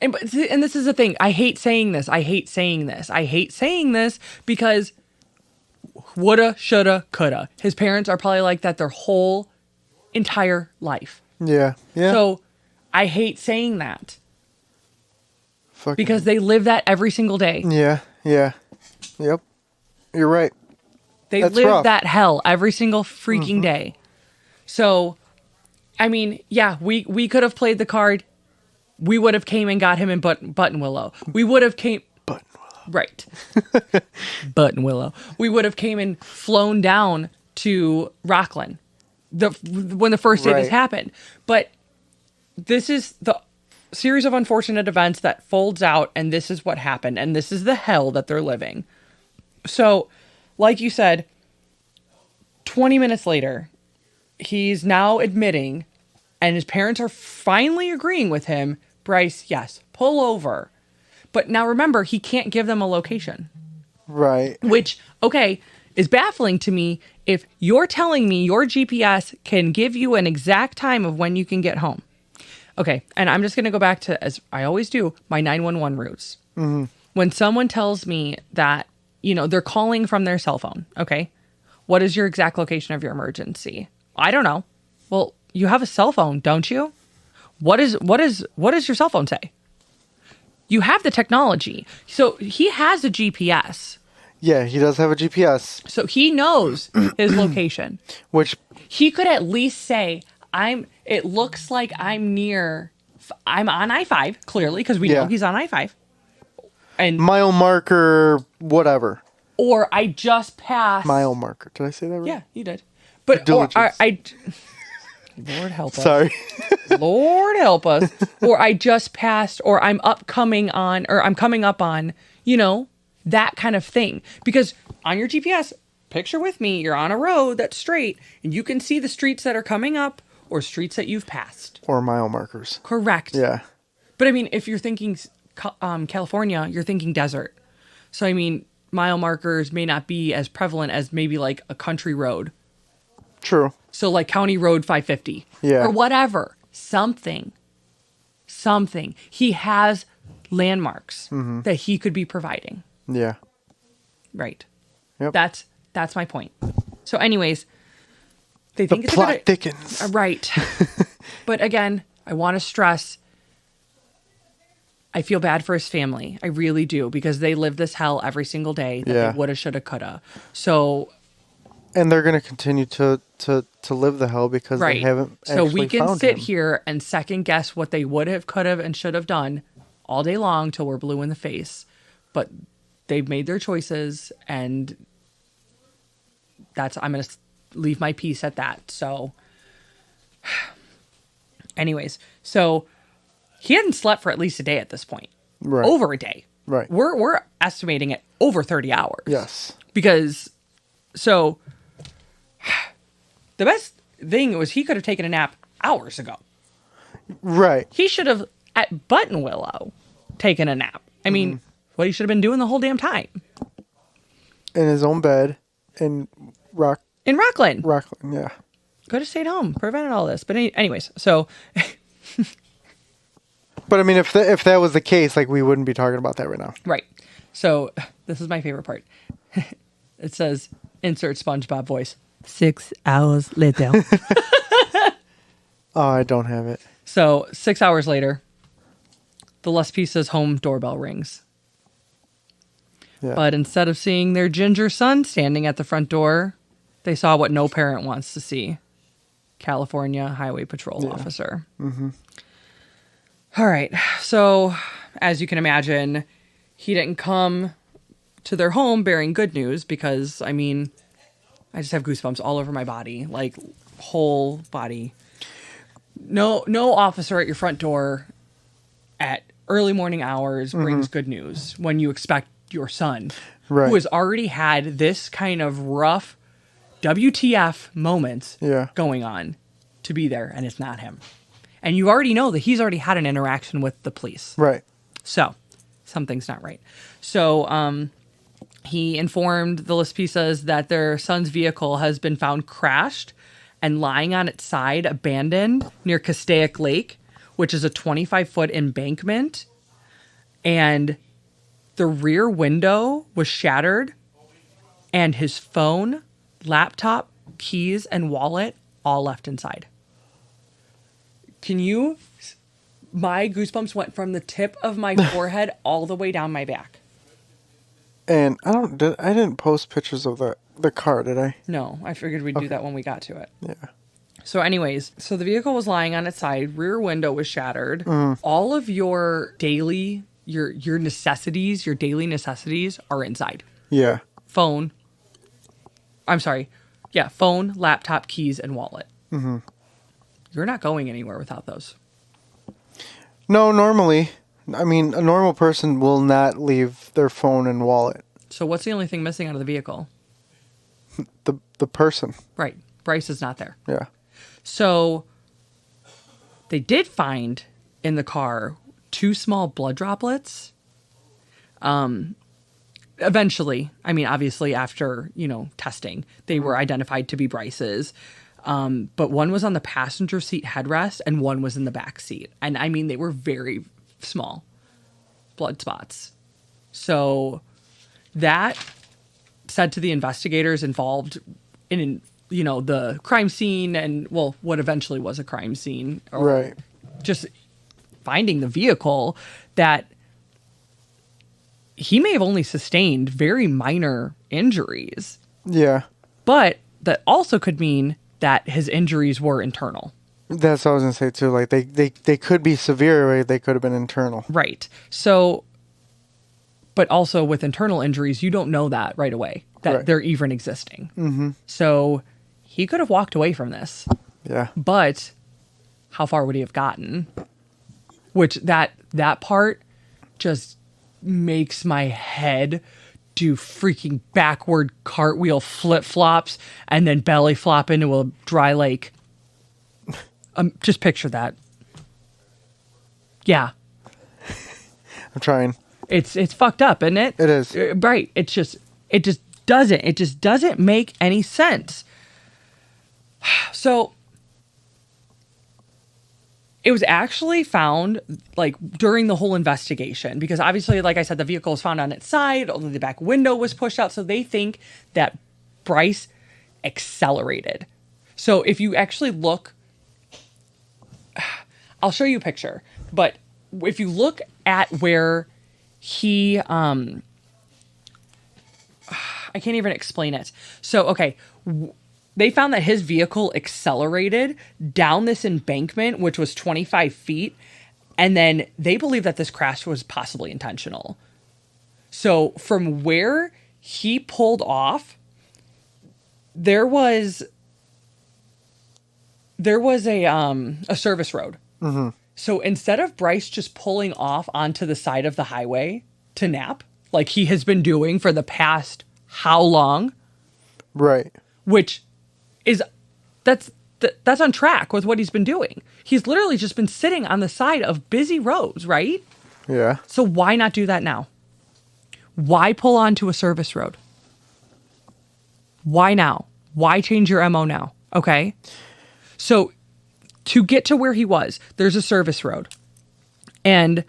And this is the thing. I hate saying this because woulda, shoulda, coulda. His parents are probably like that their whole entire life. Yeah. So I hate saying that. Because they live that every single day. Yeah. Yep. You're right. That's live rough. That hell every single freaking day. So, I mean, yeah, we could have played the card. We would have came and got him in Buttonwillow. We would have came... Right. Button Willow. We would have came and flown down to Rockland when the first day this happened. But this is the series of unfortunate events that folds out, and this is what happened, and this is the hell that they're living. So, like you said, 20 minutes later, he's now admitting, and his parents are finally agreeing with him, Bryce, yes, pull over. But now remember, he can't give them a location. Right. Which, okay, is baffling to me if you're telling me your GPS can give you an exact time of when you can get home. Okay, and I'm just going to go back to, as I always do, my 911 routes. Mm-hmm. When someone tells me that, they're calling from their cell phone, okay, what is your exact location of your emergency? I don't know. Well, you have a cell phone, don't you? What does your cell phone say? You have the technology. So he has a GPS. Yeah, he does have a GPS. So he knows his location. Which he could at least say, it looks like I'm on I-5, clearly, because we know he's on I-5. And mile marker, whatever. Or I just passed. Mile marker. Did I say that right? Yeah, you did. But or I Lord help us. Sorry. Lord help us. Or I just passed, or I'm coming up on, that kind of thing. Because on your GPS, picture with me, you're on a road that's straight, and you can see the streets that are coming up or streets that you've passed. Or mile markers. Correct. Yeah. But I mean, if you're thinking California, you're thinking desert. So I mean, mile markers may not be as prevalent as maybe like a country road. True. So like County Road 550. Yeah. Or whatever. Something. He has landmarks that he could be providing. Yeah. Right. Yep. That's my point. So anyways, they think the plot thickens. Right. But again, I want to stress, I feel bad for his family. I really do, because they live this hell every single day that they woulda, shoulda, coulda. So, and they're going to continue to live the hell because they haven't actually found him. So we can sit here and second guess what they would have, could have, and should have done all day long till we're blue in the face. But they've made their choices, and I'm going to leave my piece at that. So anyways, so he hadn't slept for at least a day at this point. Right. Over a day. Right. We're estimating it over 30 hours. Yes. Because, so, the best thing was he could have taken a nap hours ago. Right. He should have, at Button Willow, taken a nap. I mean, what he should have been doing the whole damn time. In his own bed. In Rockland. Rockland, yeah. Could have stayed home. Prevented all this. But anyways, so... But I mean, if that was the case, like, we wouldn't be talking about that right now. Right. So this is my favorite part. It says, insert SpongeBob voice. 6 hours later. Oh, I don't have it. So 6 hours later, the Laspisa's home doorbell rings. Yeah. But instead of seeing their ginger son standing at the front door, they saw what no parent wants to see. California Highway Patrol officer. Mm-hmm. All right. So, as you can imagine, he didn't come to their home bearing good news because, I mean, I just have goosebumps all over my body, like whole body. No officer at your front door at early morning hours brings good news when you expect your son, who has already had this kind of rough WTF moments going on, to be there, and it's not him. And you already know that he's already had an interaction with the police. Right. So, something's not right. So, he informed the Laspisas that their son's vehicle has been found crashed and lying on its side, abandoned, near Castaic Lake, which is a 25-foot embankment. And the rear window was shattered, and his phone, laptop, keys, and wallet all left inside. My goosebumps went from the tip of my forehead all the way down my back. And I didn't post pictures of the car, did I? No, I figured we'd do that when we got to it. Yeah. So anyways, the vehicle was lying on its side, rear window was shattered. All of your daily your necessities, your daily necessities are inside. Yeah. Phone. I'm sorry. Yeah, phone, laptop, keys, and wallet. Mm-hmm. You're not going anywhere without those. No, normally. I mean, a normal person will not leave their phone and wallet. So what's the only thing missing out of the vehicle? The person. Right. Bryce is not there. Yeah. So they did find in the car 2 small blood droplets. Eventually, I mean, obviously after, testing, they were identified to be Bryce's. But one was on the passenger seat headrest and one was in the back seat. And I mean, they were very small blood spots. So that said to the investigators involved in, the crime scene and, well, what eventually was a crime scene. Or right. Just finding the vehicle that he may have only sustained very minor injuries. Yeah. But that also could mean that his injuries were internal. That's what I was going to say, too. Like, they could be severe, or they could have been internal. Right. So, but also with internal injuries, you don't know that right away, that they're even existing. Mm-hmm. So he could have walked away from this. Yeah. But how far would he have gotten? Which that part just makes my head do freaking backward cartwheel flip-flops and then belly flop into a dry lake. Just picture that. Yeah. I'm trying. It's fucked up, isn't it? It is. Right. It just doesn't make any sense. So it was actually found like during the whole investigation, because obviously, like I said, the vehicle was found on its side, only the back window was pushed out. So they think that Bryce accelerated. So if you actually look, I'll show you a picture, but if you look at where he, I can't even explain it. So, okay. They found that his vehicle accelerated down this embankment, which was 25 feet. And then they believe that this crash was possibly intentional. So from where he pulled off, there was a service road. Mm-hmm. So instead of Bryce just pulling off onto the side of the highway to nap, like he has been doing for the past how long? Right. Which is that's on track with what he's been doing. He's literally just been sitting on the side of busy roads, right? Yeah. So why not do that now? Why pull onto a service road? Why now? Why change your MO now? Okay. So to get to where he was, there's a service road. And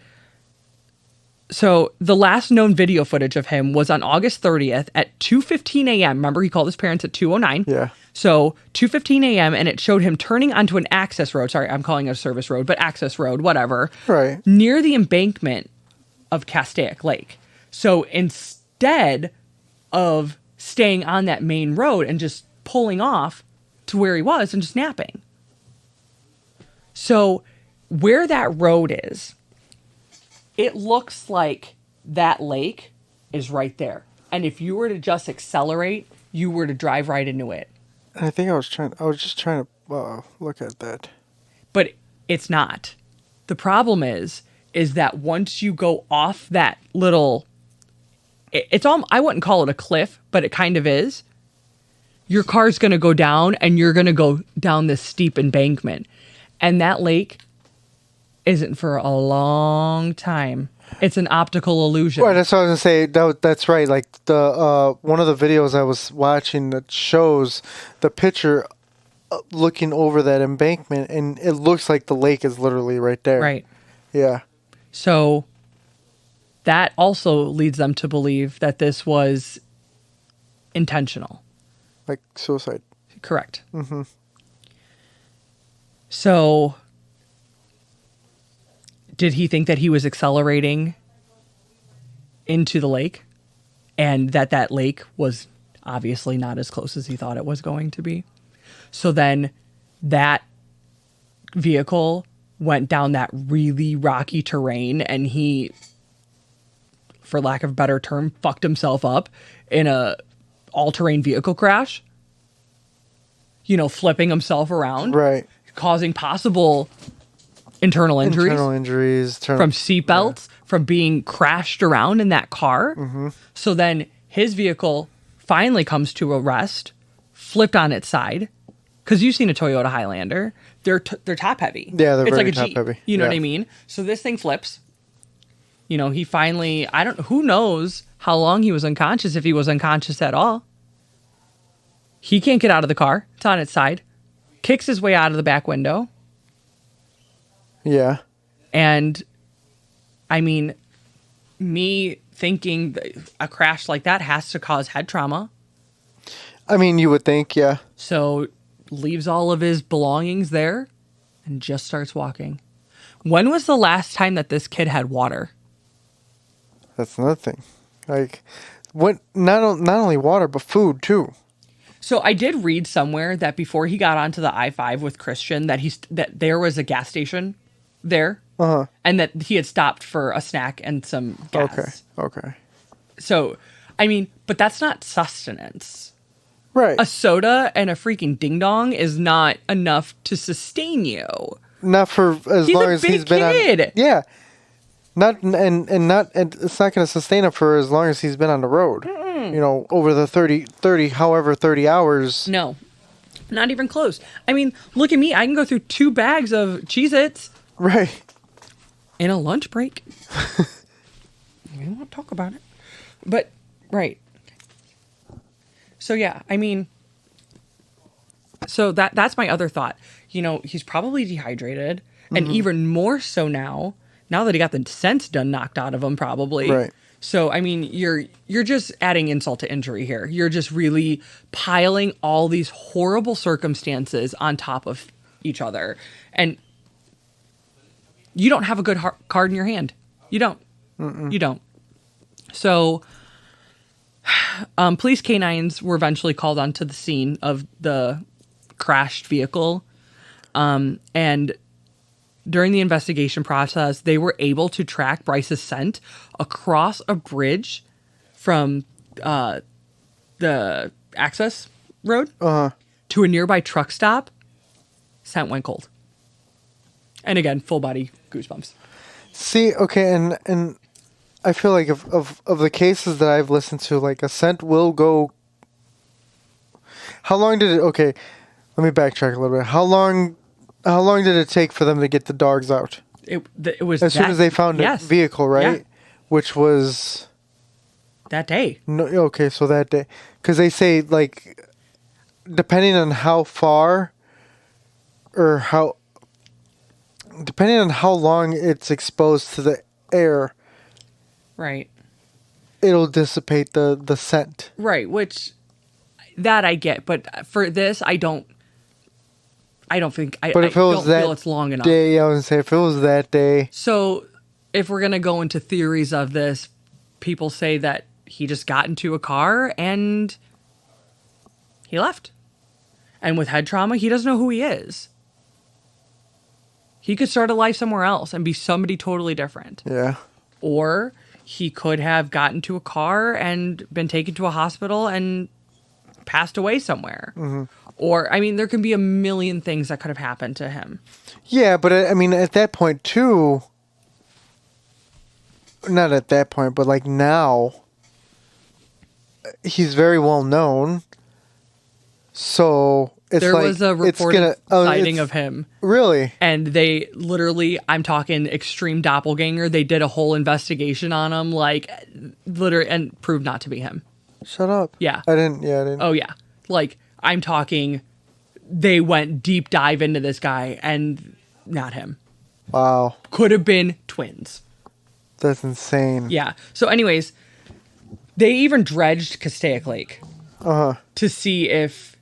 so the last known video footage of him was on August 30th at 2:15 a.m. Remember, he called his parents at 2:09. Yeah. So 2:15 a.m. and it showed him turning onto an access road. Sorry, I'm calling it a service road, but access road, whatever. Right. Near the embankment of Castaic Lake. So instead of staying on that main road and just pulling off to where he was and just napping. So where that road is, it looks like that lake is right there. And if you were to just accelerate, you were to drive right into it. I think I was just trying to look at that. But it's not. The problem is that once you go off that little, it's all, I wouldn't call it a cliff, but it kind of is. Your car's going to go down and you're going to go down this steep embankment. And that lake isn't for a long time. It's an optical illusion. Right, that's what I was going to say. That's right. Like the one of the videos I was watching that shows the picture looking over that embankment, and it looks like the lake is literally right there. Right. Yeah. So that also leads them to believe that this was intentional. Like suicide. Correct. Mm-hmm. So did he think that he was accelerating into the lake and that lake was obviously not as close as he thought it was going to be? So then that vehicle went down that really rocky terrain and he for lack of a better term, fucked himself up in a all-terrain vehicle crash. You know, flipping himself around. Right. Causing possible internal injuries. From seatbelts, from being crashed around in that car. Mm-hmm. So then his vehicle finally comes to a rest, flipped on its side. Because you've seen a Toyota Highlander. They're top heavy. Yeah, they're it's very like a top Jeep. heavy. You know what I mean? So this thing flips. You know, he finally, who knows how long he was unconscious, if he was unconscious at all. He can't get out of the car. It's on its side. Kicks his way out of the back window. Yeah. And, I mean, me thinking that a crash like that has to cause head trauma. I mean, you would think, yeah. So, leaves all of his belongings there and just starts walking. When was the last time that this kid had water? That's another thing. Like, what? Not only water, but food, too. So I did read somewhere that before he got onto the I-5 with Christian, that there was a gas station there, and that he had stopped for a snack and some gas. Okay. So, I mean, but that's not sustenance. Right. A soda and a freaking ding dong is not enough to sustain you. Not for as long as he's been on. Yeah. Not and it's not going to sustain him for as long as he's been on the road. You know, over the 30 hours. No, not even close. I mean, look at me. I can go through 2 bags of Cheez-Its. Right. In a lunch break. We don't want to talk about it. But, right. So, yeah, I mean, so that's my other thought. You know, he's probably dehydrated. And even more so now that he got the sense done knocked out of him, probably. Right. So, I mean, you're just adding insult to injury here. You're just really piling all these horrible circumstances on top of each other. And you don't have a good card in your hand. You don't. You don't. So, police canines were eventually called onto the scene of the crashed vehicle. And during the investigation process, they were able to track Bryce's scent across a bridge from the access road to a nearby truck stop. Scent went cold. And again, full body goosebumps. See, okay, and I feel like of the cases that I've listened to, like a scent will go. How long did it? Okay, let me backtrack a little bit. How long did it take for them to get the dogs out? It was as soon as they found a vehicle, right? Yeah. Which was that day. No, okay, so that day, because they say like, depending on how far, or how, depending on how long it's exposed to the air, right, it'll dissipate the scent. Right, which that I get, but for this, I don't think I don't feel it's long enough. Day, I would say if it was that day. So, if we're gonna go into theories of this, people say that he just got into a car and he left. And with head trauma, he doesn't know who he is. He could start a life somewhere else and be somebody totally different. Yeah. Or he could have gotten to a car and been taken to a hospital and passed away somewhere. Mm-hmm. Or, I mean, there can be a million things that could have happened to him. Yeah, but I mean, at that point, too, not at that point, but like now, he's very well known. So it's there like, was a reported sighting of him. Really? And they literally, I'm talking extreme doppelganger. They did a whole investigation on him, like, literally, and proved not to be him. Shut up. Yeah. I didn't. Oh, yeah. Like, I'm talking, they went deep dive into this guy and not him. Wow. Could have been twins. That's insane. Yeah. So anyways, they even dredged Castaic Lake to see if,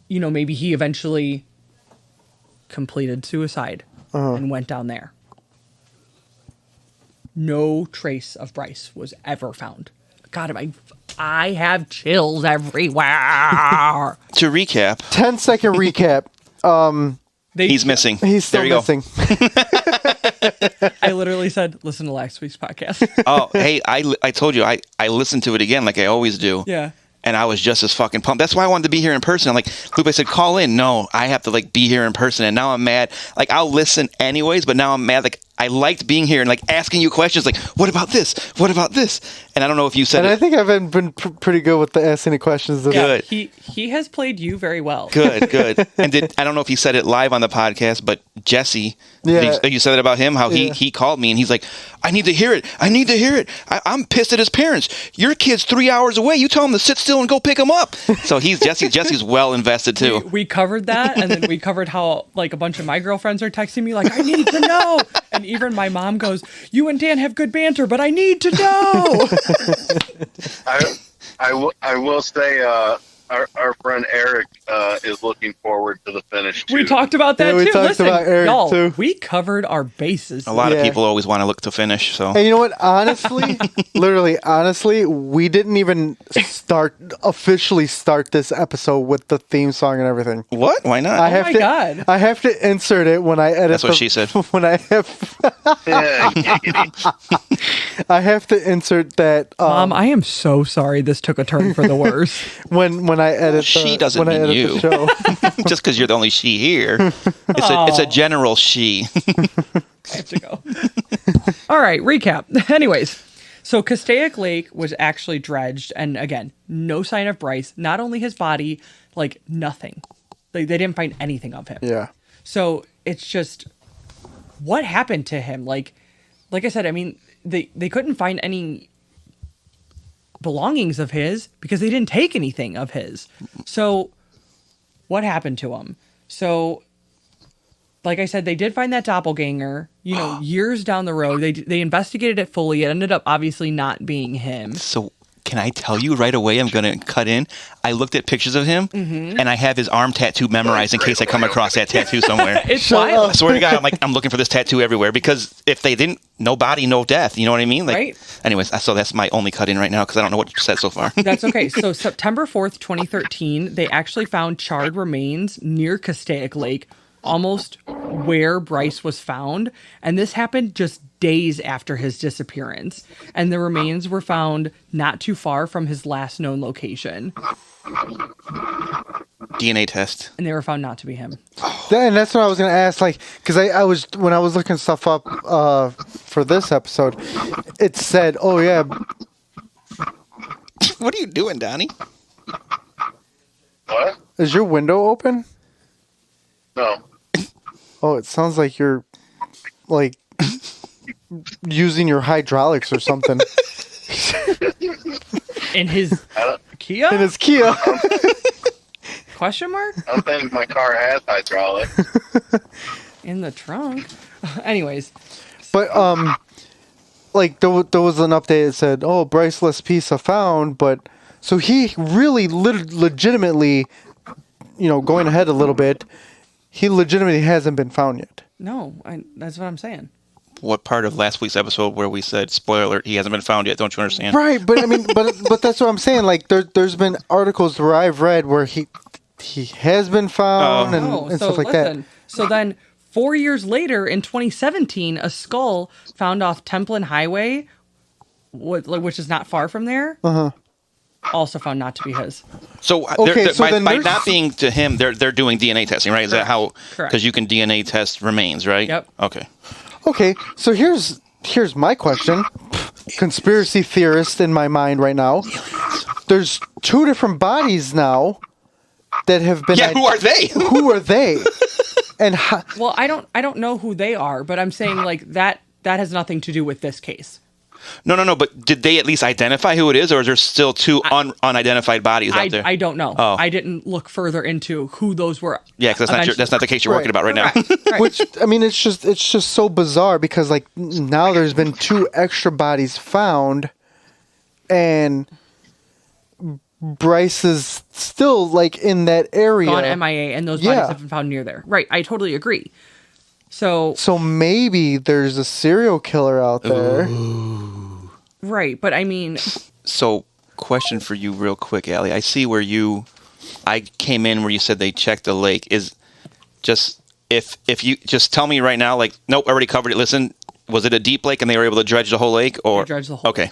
you know, maybe he eventually completed suicide and went down there. No trace of Bryce was ever found. God, I have chills everywhere. To recap. 10-second recap. He's missing. He's still missing. I literally said, listen to last week's podcast. Oh, hey, I told you, I listened to it again like I always do. Yeah. And I was just as fucking pumped. That's why I wanted to be here in person. I'm like, Lupe said, call in. No, I have to like be here in person. And now I'm mad. Like, I'll listen anyways, but now I'm mad. Like, I liked being here and like asking you questions like, what about this? What about this? And I don't know if you said and it. I think I've been pretty good with the asking the questions. Good. He has played you very well. Good. And I don't know if he said it live on the podcast, but Jesse, you said it about him, how he called me and he's like, I need to hear it. I'm pissed at his parents. Your kid's 3 hours away. You tell him to sit still and go pick him up. So Jesse's well invested too. We covered that, and then we covered how like a bunch of my girlfriends are texting me like, I need to know. And even my mom goes, you and Dan have good banter, but I need to know. I will say our friend Eric is looking forward to the finish too. We talked about that we too. talked Listen, about Eric y'all, too. we covered our bases. A lot of people always want to look to finish. So, and you know what? Honestly, honestly, we didn't even officially start this episode with the theme song and everything. What? Why not? God! I have to insert it when I edit. That's what she said. When I have, I have to insert that. Mom, I am so sorry. This took a turn for the worse. when I edit, she doesn't mean edit you. the show. Just because you're the only she here, it's a general she. I have to go. All right, recap. Anyways, so Castaic Lake was actually dredged, and again, no sign of Bryce. Not only his body, like nothing. They didn't find anything of him. Yeah. So it's just what happened to him. Like I said, I mean, they couldn't find any belongings of his because they didn't take anything of his. So what happened to him? So, like I said, they did find that doppelganger, years down the road. They investigated it fully. It ended up obviously not being him. So can I tell you right away, I'm going to cut in. I looked at pictures of him, and I have his arm tattoo memorized in case I come across that tattoo somewhere. It's wild. I swear to God, I'm looking for this tattoo everywhere because if they didn't, no body, no death. You know what I mean? Like, right. Anyways, so that's my only cut in right now because I don't know what you said so far. That's okay. So September 4th, 2013, they actually found charred remains near Castaic Lake, almost where Bryce was found. And this happened just days after his disappearance. And the remains were found not too far from his last known location. DNA test. And they were found not to be him. And that's what I was going to ask, like, because I was, when I was looking stuff up for this episode, it said, oh, yeah. What are you doing, Donnie? What? Is your window open? No. Oh, it sounds like you're, like, using your hydraulics or something. In his Kia? In his Kia. Question mark? I don't think my car has hydraulics. In the trunk. Anyways. But, like, there was an update that said, oh, Bryce Laspisa found, but, so he really legitimately, going ahead a little bit, he legitimately hasn't been found yet. No, that's what I'm saying. What part of last week's episode where we said, spoiler alert, he hasn't been found yet? Don't you understand? Right, but I mean, but that's what I'm saying. Like, there's been articles where I've read where he has been found and stuff like that. So then 4 years later, in 2017, a skull found off Templin Highway, which is not far from there, also found not to be his. So, by not being to him, they're doing DNA testing, right? Is that how? Correct. Because you can DNA test remains, right? Yep. Okay, so here's my question. Conspiracy theorist in my mind right now. There's two different bodies now that have been. Yeah, who are they? Who are they? And well, I don't know who they are, but I'm saying like that has nothing to do with this case. No. But did they at least identify who it is, or is there still two unidentified bodies out there? I don't know. Oh. I didn't look further into who those were. Yeah, because that's not the case you're working about right now. Right. Which, I mean, it's just so bizarre because like now there's been two extra bodies found, and Bryce is still like in that area, gone MIA, and those bodies have been found near there. Right, I totally agree. So maybe there's a serial killer out there. Ooh. Right, but I mean... So, question for you real quick, Alli. I see where I came in where you said they checked the lake. Is just if you just tell me right now, like, nope, I already covered it. Listen, was it a deep lake and they were able to dredge the whole lake, or They dredged the whole okay?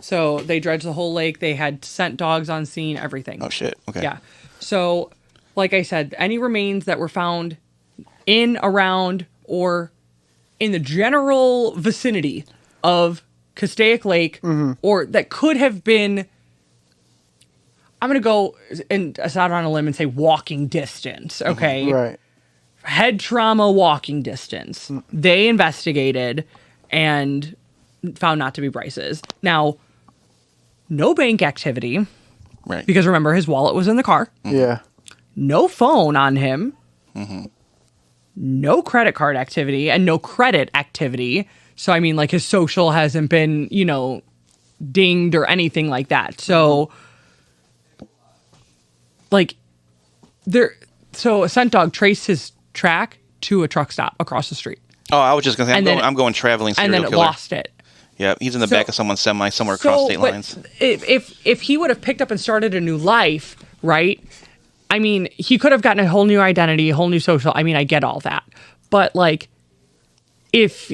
So they dredged the whole lake. They had scent dogs on scene, everything. Oh shit. Okay. Yeah. So, like I said, any remains that were found in, around, or in the general vicinity of Castaic Lake, or that could have been, I'm going to go and out on a limb and say walking distance, okay? Right. Head trauma walking distance. They investigated and found not to be Bryce's. Now, no bank activity, Right. because remember, his wallet was in the car. Yeah. No phone on him. No credit card activity and no credit activity. So, I mean, like, his social hasn't been, dinged or anything like that. So, like, so a scent dog traced his track to a truck stop across the street. Oh, I was just gonna say, I'm going traveling serial and then it killer. lost it. Yeah, he's in the back of someone's semi somewhere across state but lines. If he would have picked up and started a new life, right? I mean, he could have gotten a whole new identity, a whole new social. I mean, I get all that. But, like, if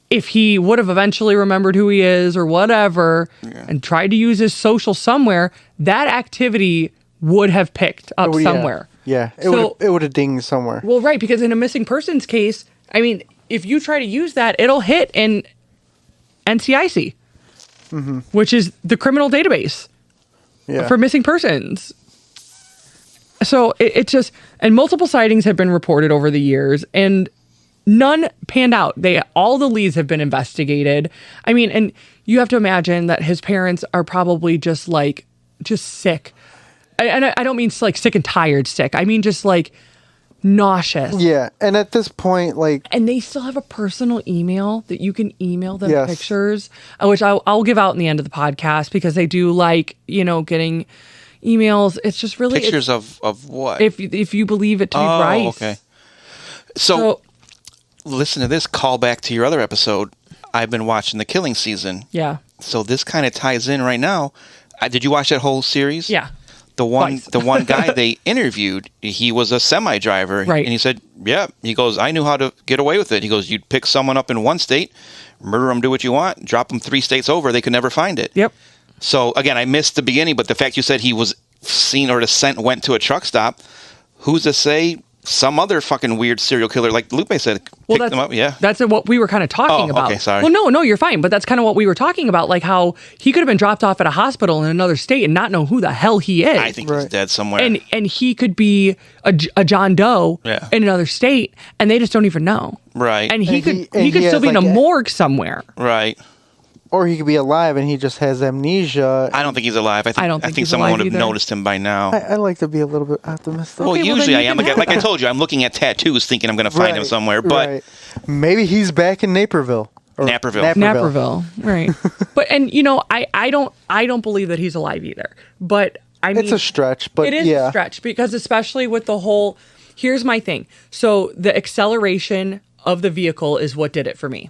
he would have eventually remembered who he is or whatever and tried to use his social somewhere, that activity would have picked up somewhere. Yeah. It would have dinged somewhere. Well, right, because in a missing persons case, I mean, if you try to use that, it'll hit in NCIC, which is the criminal database for missing persons. So it's just, and multiple sightings have been reported over the years, and none panned out. All the leads have been investigated. I mean, and you have to imagine that his parents are probably just sick. And I don't mean like sick and tired sick. I mean just like nauseous. Yeah, and at this point, like... And they still have a personal email that you can email them Yes. pictures, which I'll give out in the end of the podcast, because they do like, getting emails. It's just really... Pictures of what? If you believe it to be Bryce. Okay. So, listen to this, call back to your other episode. I've been watching The Killing Season. Yeah. So this kind of ties in right now. Did you watch that whole series? Yeah. The one guy they interviewed, he was a semi driver, Right. And he said, "Yeah." He goes, "I knew how to get away with it." He goes, "You'd pick someone up in one state, murder them, do what you want, drop them 3 states over, they could never find it." Yep. So again, I missed the beginning, but the fact you said he was seen or the scent went to a truck stop, who's to say some other fucking weird serial killer, like Lupe said, picked them up? Yeah. That's what we were kind of talking about. Okay, sorry. Well, no, you're fine. But that's kind of what we were talking about, like how he could have been dropped off at a hospital in another state and not know who the hell he is. I think he's dead somewhere. And he could be a John Doe in another state, and they just don't even know. Right. And he could he still has, be in a like, morgue somewhere. Right. Or he could be alive and he just has amnesia. I don't think he's alive. I think someone would have noticed him by now. I like to be a little bit optimistic. Well, usually I am. Like I told you, I'm looking at tattoos thinking I'm going to find him somewhere. But maybe he's back in Naperville. Naperville. Right. But, and I don't believe that he's alive either. But I mean, it's a stretch, but it is a stretch, because especially with the whole, here's my thing. So the acceleration of the vehicle is what did it for me.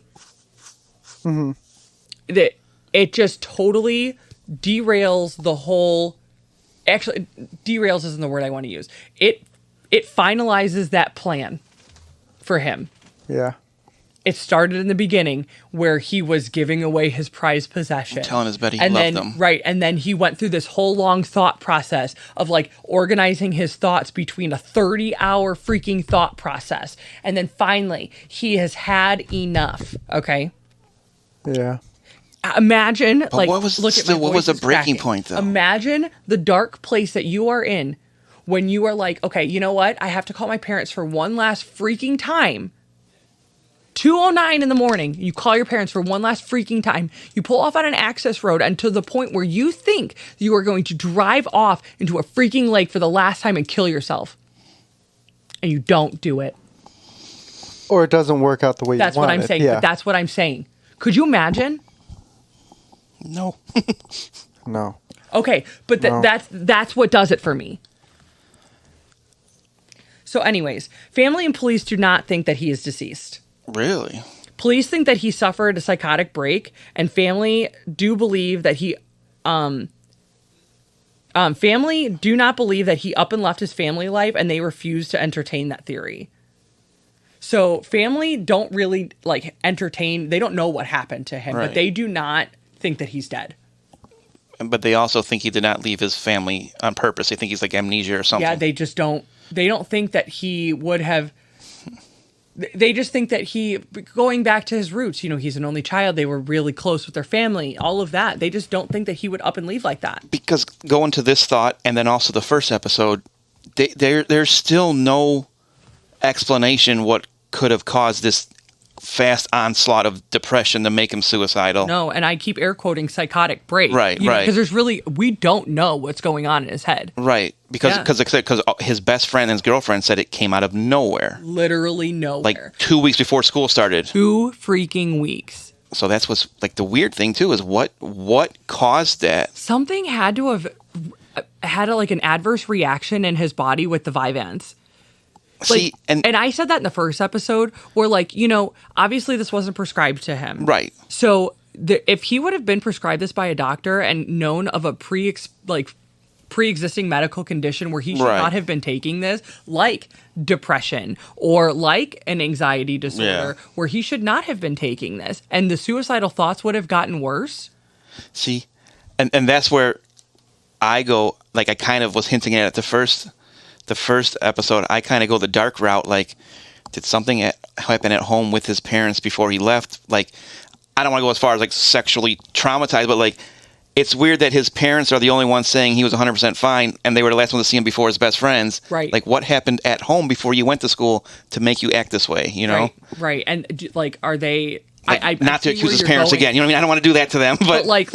It just totally derails the whole. Actually, derails isn't the word I want to use. It finalizes that plan for him. Yeah. It started in the beginning where he was giving away his prized possession. Telling his buddy he loved them. Right. And then he went through this whole long thought process of like organizing his thoughts between a 30-hour freaking thought process. And then finally, he has had enough. Okay. Yeah. Imagine, but like, what was look at my what was the voice is breaking cracking. point, though? Imagine the dark place that you are in when you are like, okay, you know what? I have to call my parents for one last freaking time. 2:09 in the morning. You call your parents for one last freaking time. You pull off on an access road, and to the point where you think you are going to drive off into a freaking lake for the last time and kill yourself. And you don't do it. Or it doesn't work out the way you want it. That's what I'm saying. Yeah. But that's what I'm saying. Could you imagine? No. No. Okay, but that's what does it for me. So anyways, family and police do not think that he is deceased. Really? Police think that he suffered a psychotic break, and family do believe that he family do not believe that he up and left his family life, and they refuse to entertain that theory. So family don't really like entertain. They don't know what happened to him, Right. but they do not think that he's dead. But they also think he did not leave his family on purpose. They think he's like amnesia or something. Yeah, they just don't. They don't think that he would have. They just think that he, going back to his roots, he's an only child. They were really close with their family. All of that. They just don't think that he would up and leave like that. Because going to this thought and then also the first episode, there's still no explanation what could have caused this fast onslaught of depression to make him suicidal. No, and I keep air quoting psychotic break. Right. Because we don't know what's going on in his head. Right. Because his best friend and his girlfriend said it came out of nowhere. Literally nowhere. Like 2 weeks before school started. 2 freaking weeks. So that's what's like the weird thing too is what caused that? Something had to have had an adverse reaction in his body with the Vyvanse. See, and I said that in the first episode where, obviously this wasn't prescribed to him. Right. So if he would have been prescribed this by a doctor and known of a pre-existing medical condition where he should not have been taking this, like depression or like an anxiety disorder, where he should not have been taking this, and the suicidal thoughts would have gotten worse. See, and that's where I go, like I kind of was hinting at it the first episode. I kind of go the dark route, like did something happen at home with his parents before he left? Like, I don't want to go as far as like sexually traumatized, but like it's weird that his parents are the only ones saying he was 100% fine and they were the last one to see him before his best friends. Right. Like what happened at home before you went to school to make you act this way, Right. And are they... not to accuse his parents again. You know what I mean? I don't want to do that to them, but like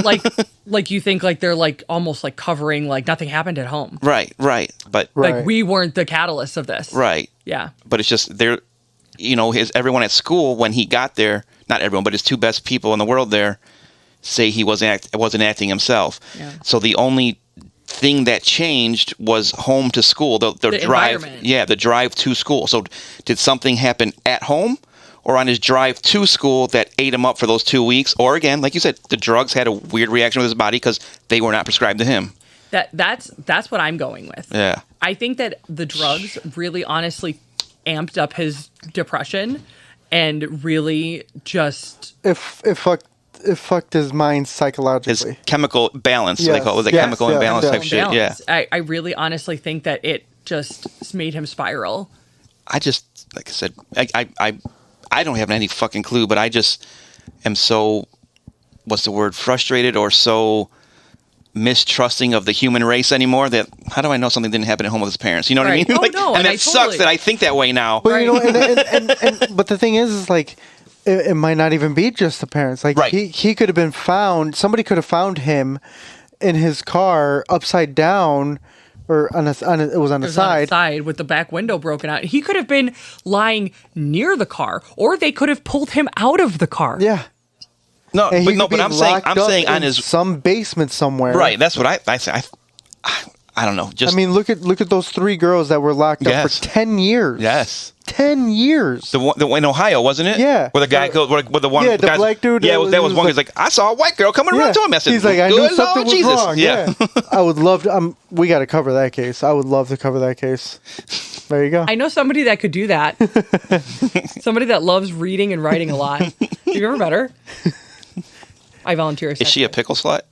you think like they're like almost like covering like nothing happened at home. Right. But like we weren't the catalyst of this. Right. Yeah. But it's just everyone at school when he got there, not everyone, but his two best people in the world there say he wasn't acting himself. Yeah. So the only thing that changed was home to school, the drive. The drive to school. So did something happen at home or on his drive to school that ate him up for those 2 weeks? Or again, like you said, the drugs had a weird reaction with his body because they were not prescribed to him. That's what I'm going with. Yeah. I think that the drugs really honestly amped up his depression and really just it fucked his mind psychologically. His chemical balance, they call it. The chemical imbalance type shit. Yeah. I really honestly think that it just made him spiral. I just, like I said, I don't have any fucking clue, but I just am so, what's the word, frustrated or so mistrusting of the human race anymore that how do I know something didn't happen at home with his parents? You know what I mean? Oh, no, and that sucks that I think that way now. But but the thing is like it might not even be just the parents. Like he could have been found. Somebody could have found him in his car upside down, or it was on the side with the back window broken out. He could have been lying near the car, or they could have pulled him out of the car. Yeah. But I'm saying on his some basement somewhere. Right. That's what I say. I don't know. Just look at those 3 girls that were locked up for 10 years. Yes. 10 years. The one in Ohio, wasn't it? Yeah. Where the guy goes, where the one, the black dude. Yeah, that was one guy's like, I saw a white girl coming around to him. I said, he's like, I knew something was wrong. Yeah. I would love to. We got to cover that case. I would love to cover that case. There you go. I know somebody that could do that. Somebody that loves reading and writing a lot. Have you ever met her? I volunteer. Is she a pickle slut?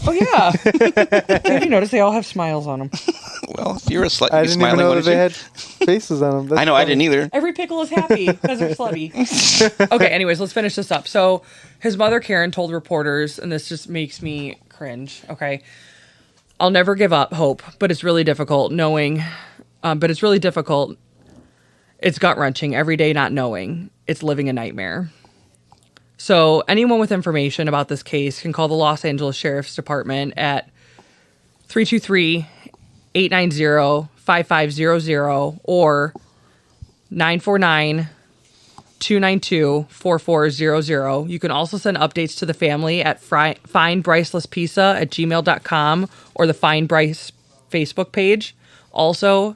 Oh, yeah. Have you noticed they all have smiles on them? Well, if you're a slut, I you'd be didn't smiling, even know that wouldn't they you? had faces on them. That's I know, funny. I didn't either. Every pickle is happy because they're slutty. Okay, anyways, let's finish this up. So his mother, Karen, told reporters, and this just makes me cringe, okay? I'll never give up hope, but it's really difficult knowing. It's gut-wrenching every day not knowing. It's living a nightmare. So anyone with information about this case can call the Los Angeles Sheriff's Department at 323-890-5500 or 949-292-4400. You can also send updates to the family at findbrycelaspisa@gmail.com or the Find Bryce Facebook page. Also,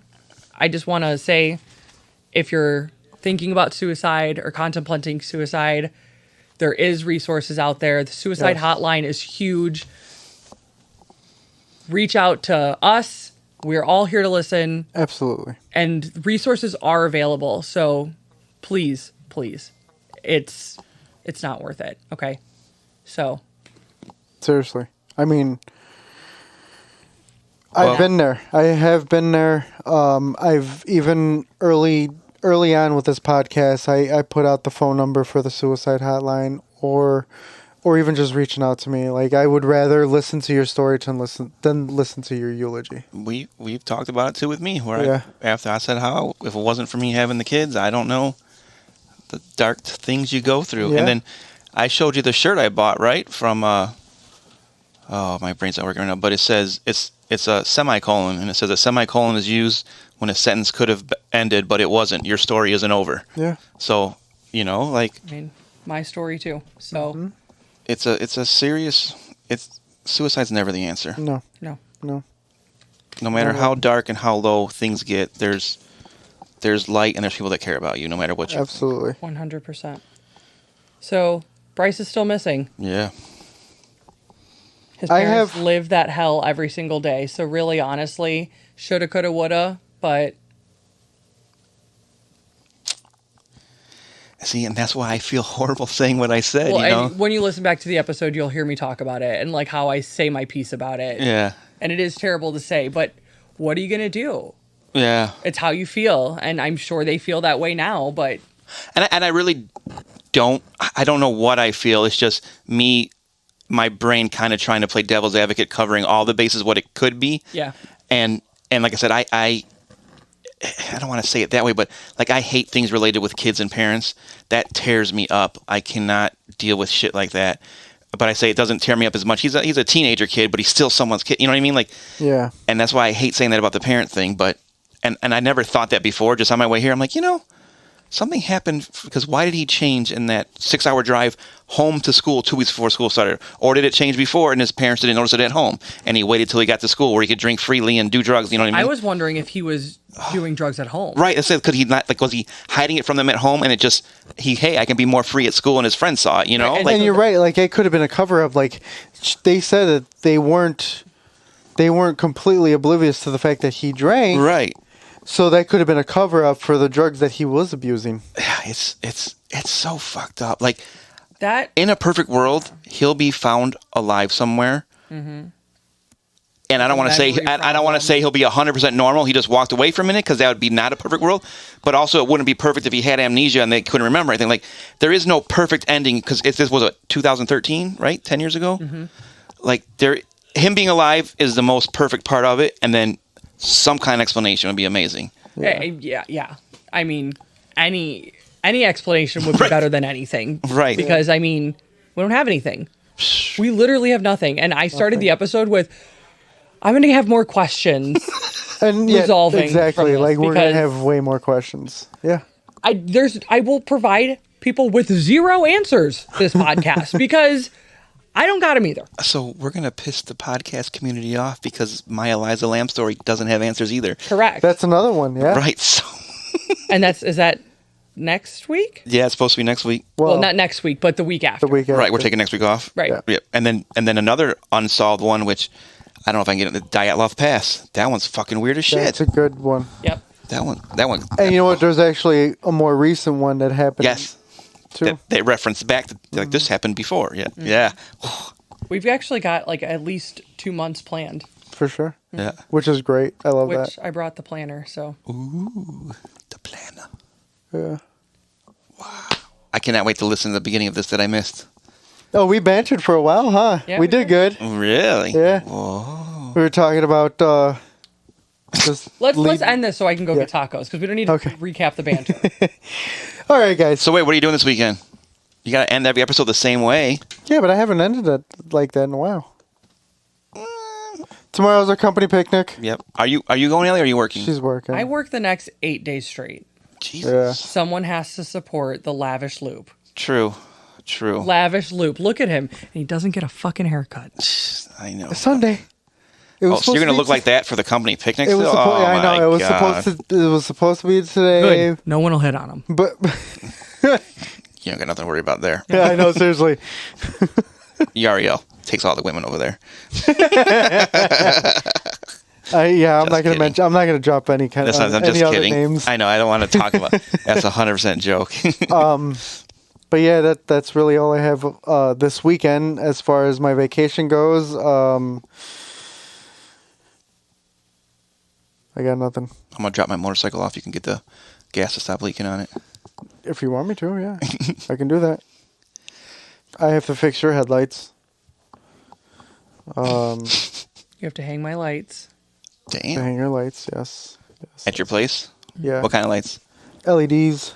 I just want to say, if you're thinking about suicide or contemplating suicide, there is resources out there. The suicide hotline is huge. Reach out to us. We're all here to listen. Absolutely. And resources are available. So please, it's not worth it. Okay, so seriously, I mean, I've been there. I have been there. I've even early on with this podcast, I put out the phone number for the suicide hotline, or even just reaching out to me. Like, I would rather listen to your story than listen to your eulogy. We've talked about it too with me, where after I said how if it wasn't for me having the kids, I don't know the dark things you go through. Yeah. And then I showed you the shirt I bought, right? From my brain's not working right now, but it says it's a semicolon, and it says a semicolon is used when a sentence could have ended, but it wasn't. Your story isn't over. Yeah. So, like, I mean, my story too. So it's a serious. Suicide's never the answer. No. No matter how dark and how low things get, there's light and there's people that care about you, no matter what you. Absolutely. 100%. So Bryce is still missing. Yeah. His parents live that hell every single day. So really, honestly, shoulda, coulda, woulda, but. See, and that's why I feel horrible saying what I said, Well, and when you listen back to the episode, you'll hear me talk about it and like how I say my piece about it. Yeah. And it is terrible to say, but what are you going to do? Yeah. It's how you feel. And I'm sure they feel that way now, but. And I really don't know what I feel. It's just me, my brain kind of trying to play devil's advocate, covering all the bases, what it could be. Yeah. And like I said, I don't want to say it that way, but like I hate things related with kids and parents. That tears me up. I cannot deal with shit like that. But I say it doesn't tear me up as much. He's a teenager kid, but he's still someone's kid. You know what I mean? Like, yeah. And that's why I hate saying that about the parent thing. But and I never thought that before. Just on my way here, I'm like, something happened, because why did he change in that 6-hour drive home to school 2 weeks before school started? Or did it change before and his parents didn't notice it at home and he waited till he got to school where he could drink freely and do drugs? You know what I mean? I was wondering if he was doing drugs at home. Right. That's it. Because was he hiding it from them at home, and it just I can be more free at school, and his friends saw it. And you're right. Like, it could have been a cover up. Like, they said that they weren't completely oblivious to the fact that he drank. Right. So that could have been a cover up for the drugs that he was abusing. Yeah, it's so fucked up. Like, that in a perfect world, he'll be found alive somewhere. Mm-hmm. And I don't want to say he'll be 100% normal. He just walked away for a minute, because that would be not a perfect world. But also, it wouldn't be perfect if he had amnesia and they couldn't remember anything. Like, there is no perfect ending, because this was 2013, right? 10 years ago. Mm-hmm. Like, him being alive is the most perfect part of it, and then some kind of explanation would be amazing. Yeah. I mean, any explanation would be better than anything. Right. Because, I mean, we don't have anything. We literally have nothing. And I started the episode with, I'm going to have more questions and resolving. Exactly. Like, we're going to have way more questions. Yeah. I will provide people with zero answers this podcast, because I don't got them either. So we're going to piss the podcast community off because my Eliza Lamb story doesn't have answers either. Correct. That's another one, yeah. Right. So and is that next week? Yeah, it's supposed to be next week. Well, not next week, but the week after. Right, we're taking next week off. Right. Yeah. And then another unsolved one, which I don't know if I can get it, the Dyatlov Pass. That one's fucking weird as shit. That's a good one. Yep. That one. And you know what? There's actually a more recent one that happened. Yes. That they reference back to, like, this happened before. Yeah. Mm-hmm. Yeah. We've actually got like at least 2 months planned. For sure. Yeah. Which is great. I love that. Which I brought the planner, so. Ooh, the planner. Yeah. Wow. I cannot wait to listen to the beginning of this that I missed. Oh, we bantered for a while, huh? Yeah, we did good. Really? Yeah. Whoa. We were talking about let's end this so I can go get tacos, because we don't need to recap the banter. All right, guys. So wait, what are you doing this weekend? You got to end every episode the same way. Yeah, but I haven't ended it like that in a while. Tomorrow's our company picnic. Yep. Are you going, Alli, or are you working? She's working. I work the next 8 days straight. Jesus. Yeah. Someone has to support the lavish Lupe. True. Lavish Lupe. Look at him. And he doesn't get a fucking haircut. I know. It's Sunday. So you're going to look like that for the company picnic? It was I know. It was supposed to be today. Good. No one will hit on him. But you don't got nothing to worry about there. Yeah, I know, seriously. Yariel takes all the women over there. I'm not gonna mention. I'm not gonna drop any kind of I'm just any other kidding. names. I know. I don't want to talk about. That's 100% joke. But yeah, that's really all I have this weekend as far as my vacation goes. I got nothing. I'm gonna drop my motorcycle off. You can get the gas to stop leaking on it. If you want me to, yeah, I can do that. I have to fix your headlights. You have to hang my lights. To Damn. hang your lights, yes. At your place? Yeah. What kind of lights? LEDs.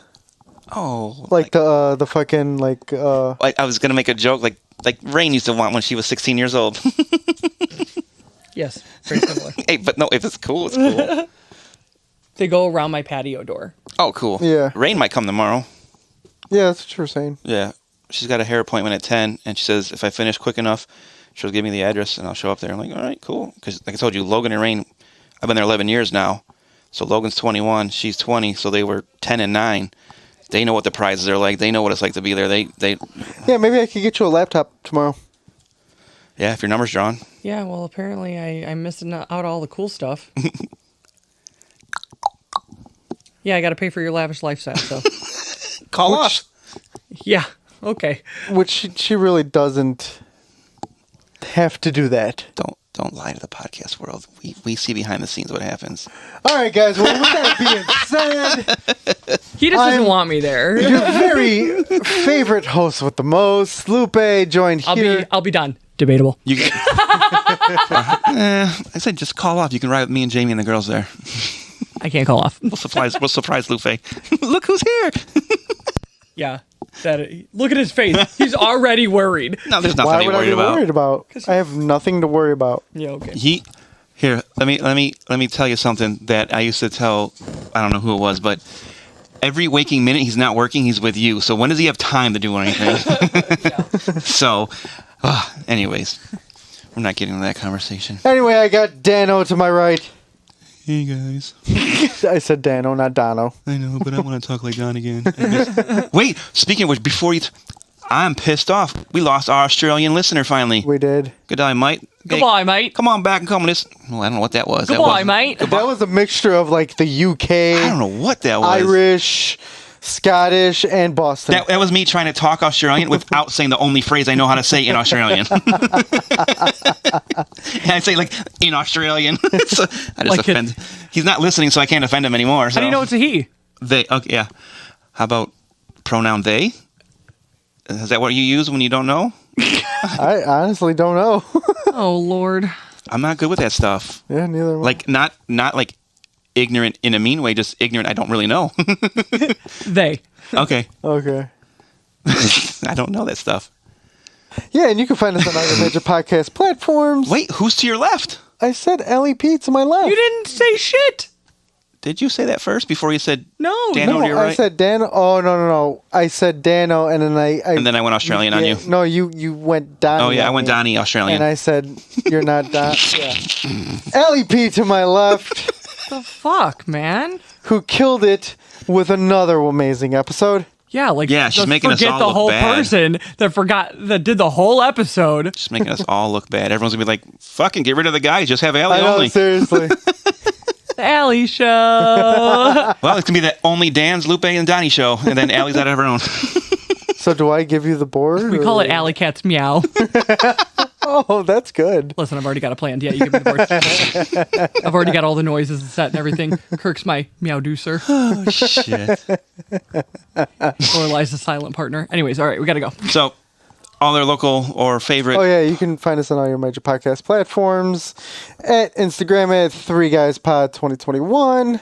Oh. Like the fucking like. I was gonna make a joke like Rain used to want when she was 16 years old. Yes, very similar. Hey, but no, if it's cool, it's cool. They go around my patio door. Oh, cool. Yeah. Rain might come tomorrow. Yeah, that's what you were saying. Yeah. She's got a hair appointment at 10, and she says if I finish quick enough, she'll give me the address, and I'll show up there. I'm like, all right, cool. Because like I told you, Logan and Rain, I've been there 11 years now. So Logan's 21, she's 20, so they were 10 and 9. They know what the prizes are like. They know what it's like to be there. They. Yeah, maybe I could get you a laptop tomorrow. Yeah, if your number's drawn. Yeah, well, apparently I'm missing out all the cool stuff. Yeah, I got to pay for your lavish lifestyle, so. Call off. Yeah, okay. Which she really doesn't have to do that. Don't lie to the podcast world. We see behind the scenes what happens. All right, guys. Well, with that being said, He just doesn't want me there. your very favorite host with the most, Lupe, joined here. I'll be done. Debatable. You can, I said just call off. You can ride with me and Jamie and the girls there. I can't call off. We'll surprise Lupe. Look who's here. Yeah. Look at his face. He's already worried. No, there's nothing Why to be would I be worried about? I have nothing to worry about. Yeah, okay. Here, let me tell you something that I used to tell. I don't know who it was, but every waking minute he's not working, he's with you. So when does he have time to do anything? So, anyways, we're not getting into that conversation. Anyway, I got Dano to my right. Hey guys. I said Dano, not Dono. I know, but I want to talk like Don again. Wait, speaking of which, before you... I'm pissed off. We lost our Australian listener finally. We did. Good day, mate. Goodbye, mate. Come on back and come on this... Well, I don't know what that was. Goodbye, mate. That was a mixture of like the UK, I don't know what that was. Irish, Scottish, and Boston. That was me trying to talk Australian without saying the only phrase I know how to say in Australian. And I say like in Australian. So I just offend. He's not listening, so I can't offend him anymore. So. How do you know it's a he? They. Okay, yeah. How about pronoun they? Is that what you use when you don't know? I honestly don't know. Oh Lord. I'm not good with that stuff. Yeah, neither am I. Like not like ignorant in a mean way, just ignorant I don't really know. They. Okay. Okay. I don't know that stuff. Yeah, and you can find us on all your major podcast platforms. Wait, who's to your left? I said Alli P to my left. You didn't say shit. Did you say that first before you said No. Dano to your right? I said Dano. Oh, no. I said Dano, and then and then I went Australian on you. No, you went Donnie. Oh, yeah, I went Donnie Australian. And I said, you're not Don. Yeah. Alli P to my left, The fuck, man? who killed it with another amazing episode. Yeah, like she's making us all forget the look whole bad. person that did the whole episode. Just making us all look bad. Everyone's going to be like, fucking get rid of the guy. Just have Alli I know, only. seriously. The Alli Show. Well, it's going to be the only Dan's, Lupe, and Donnie show. And then Allie's out of her own. So do I give you the board? We call it Alley Cat's Meow. Oh, that's good. Listen, I've already got it planned. Yeah, you give me the board. I've already got all the noises set and everything. Kirk's my meow deucer. Oh, shit. Lorelai's the silent partner. Anyways, all right, we got to go. So, all their local or favorite... Oh, yeah, you can find us on all your major podcast platforms. At Instagram at 3GuysPod2021.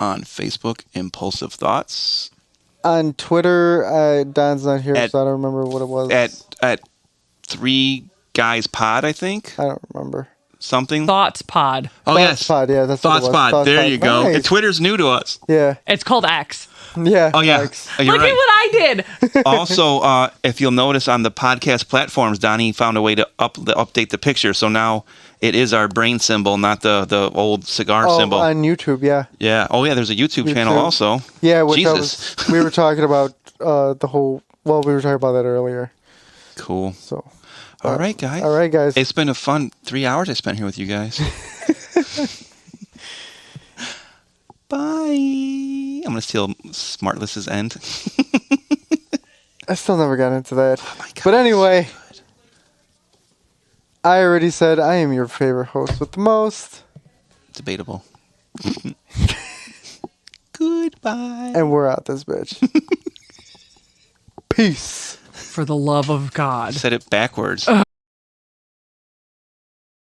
On Facebook, Impulsive Thoughts. On Twitter, Don's not here, so I don't remember what it was. At 3 Guys Pod, I think. I don't remember. Something. Thoughts Pod. Oh, Thoughts yes. Pod, yeah, that's Thoughts what it was. Pod. Thoughts There Pod. you go. Nice. And Twitter's new to us. Yeah. It's called X. Yeah. Oh, yeah. Thanks. You're Look right. at what I did. Also, if you'll notice on the podcast platforms, Donnie found a way to update the picture. So now it is our brain symbol, not the old cigar symbol. On YouTube, yeah. Yeah. Oh, yeah. There's a YouTube channel also. Yeah, which Jesus. we were talking about the whole... Well, we were talking about that earlier. Cool. So... All right, guys. All right, guys. It's been a fun 3 hours I spent here with you guys. Goodbye. I'm gonna steal Smartless's end. I still never got into that. Oh my God, but anyway, I already said I am your favorite host with the most. Debatable. Goodbye. And we're out this bitch. Peace. For the love of God. Said it backwards.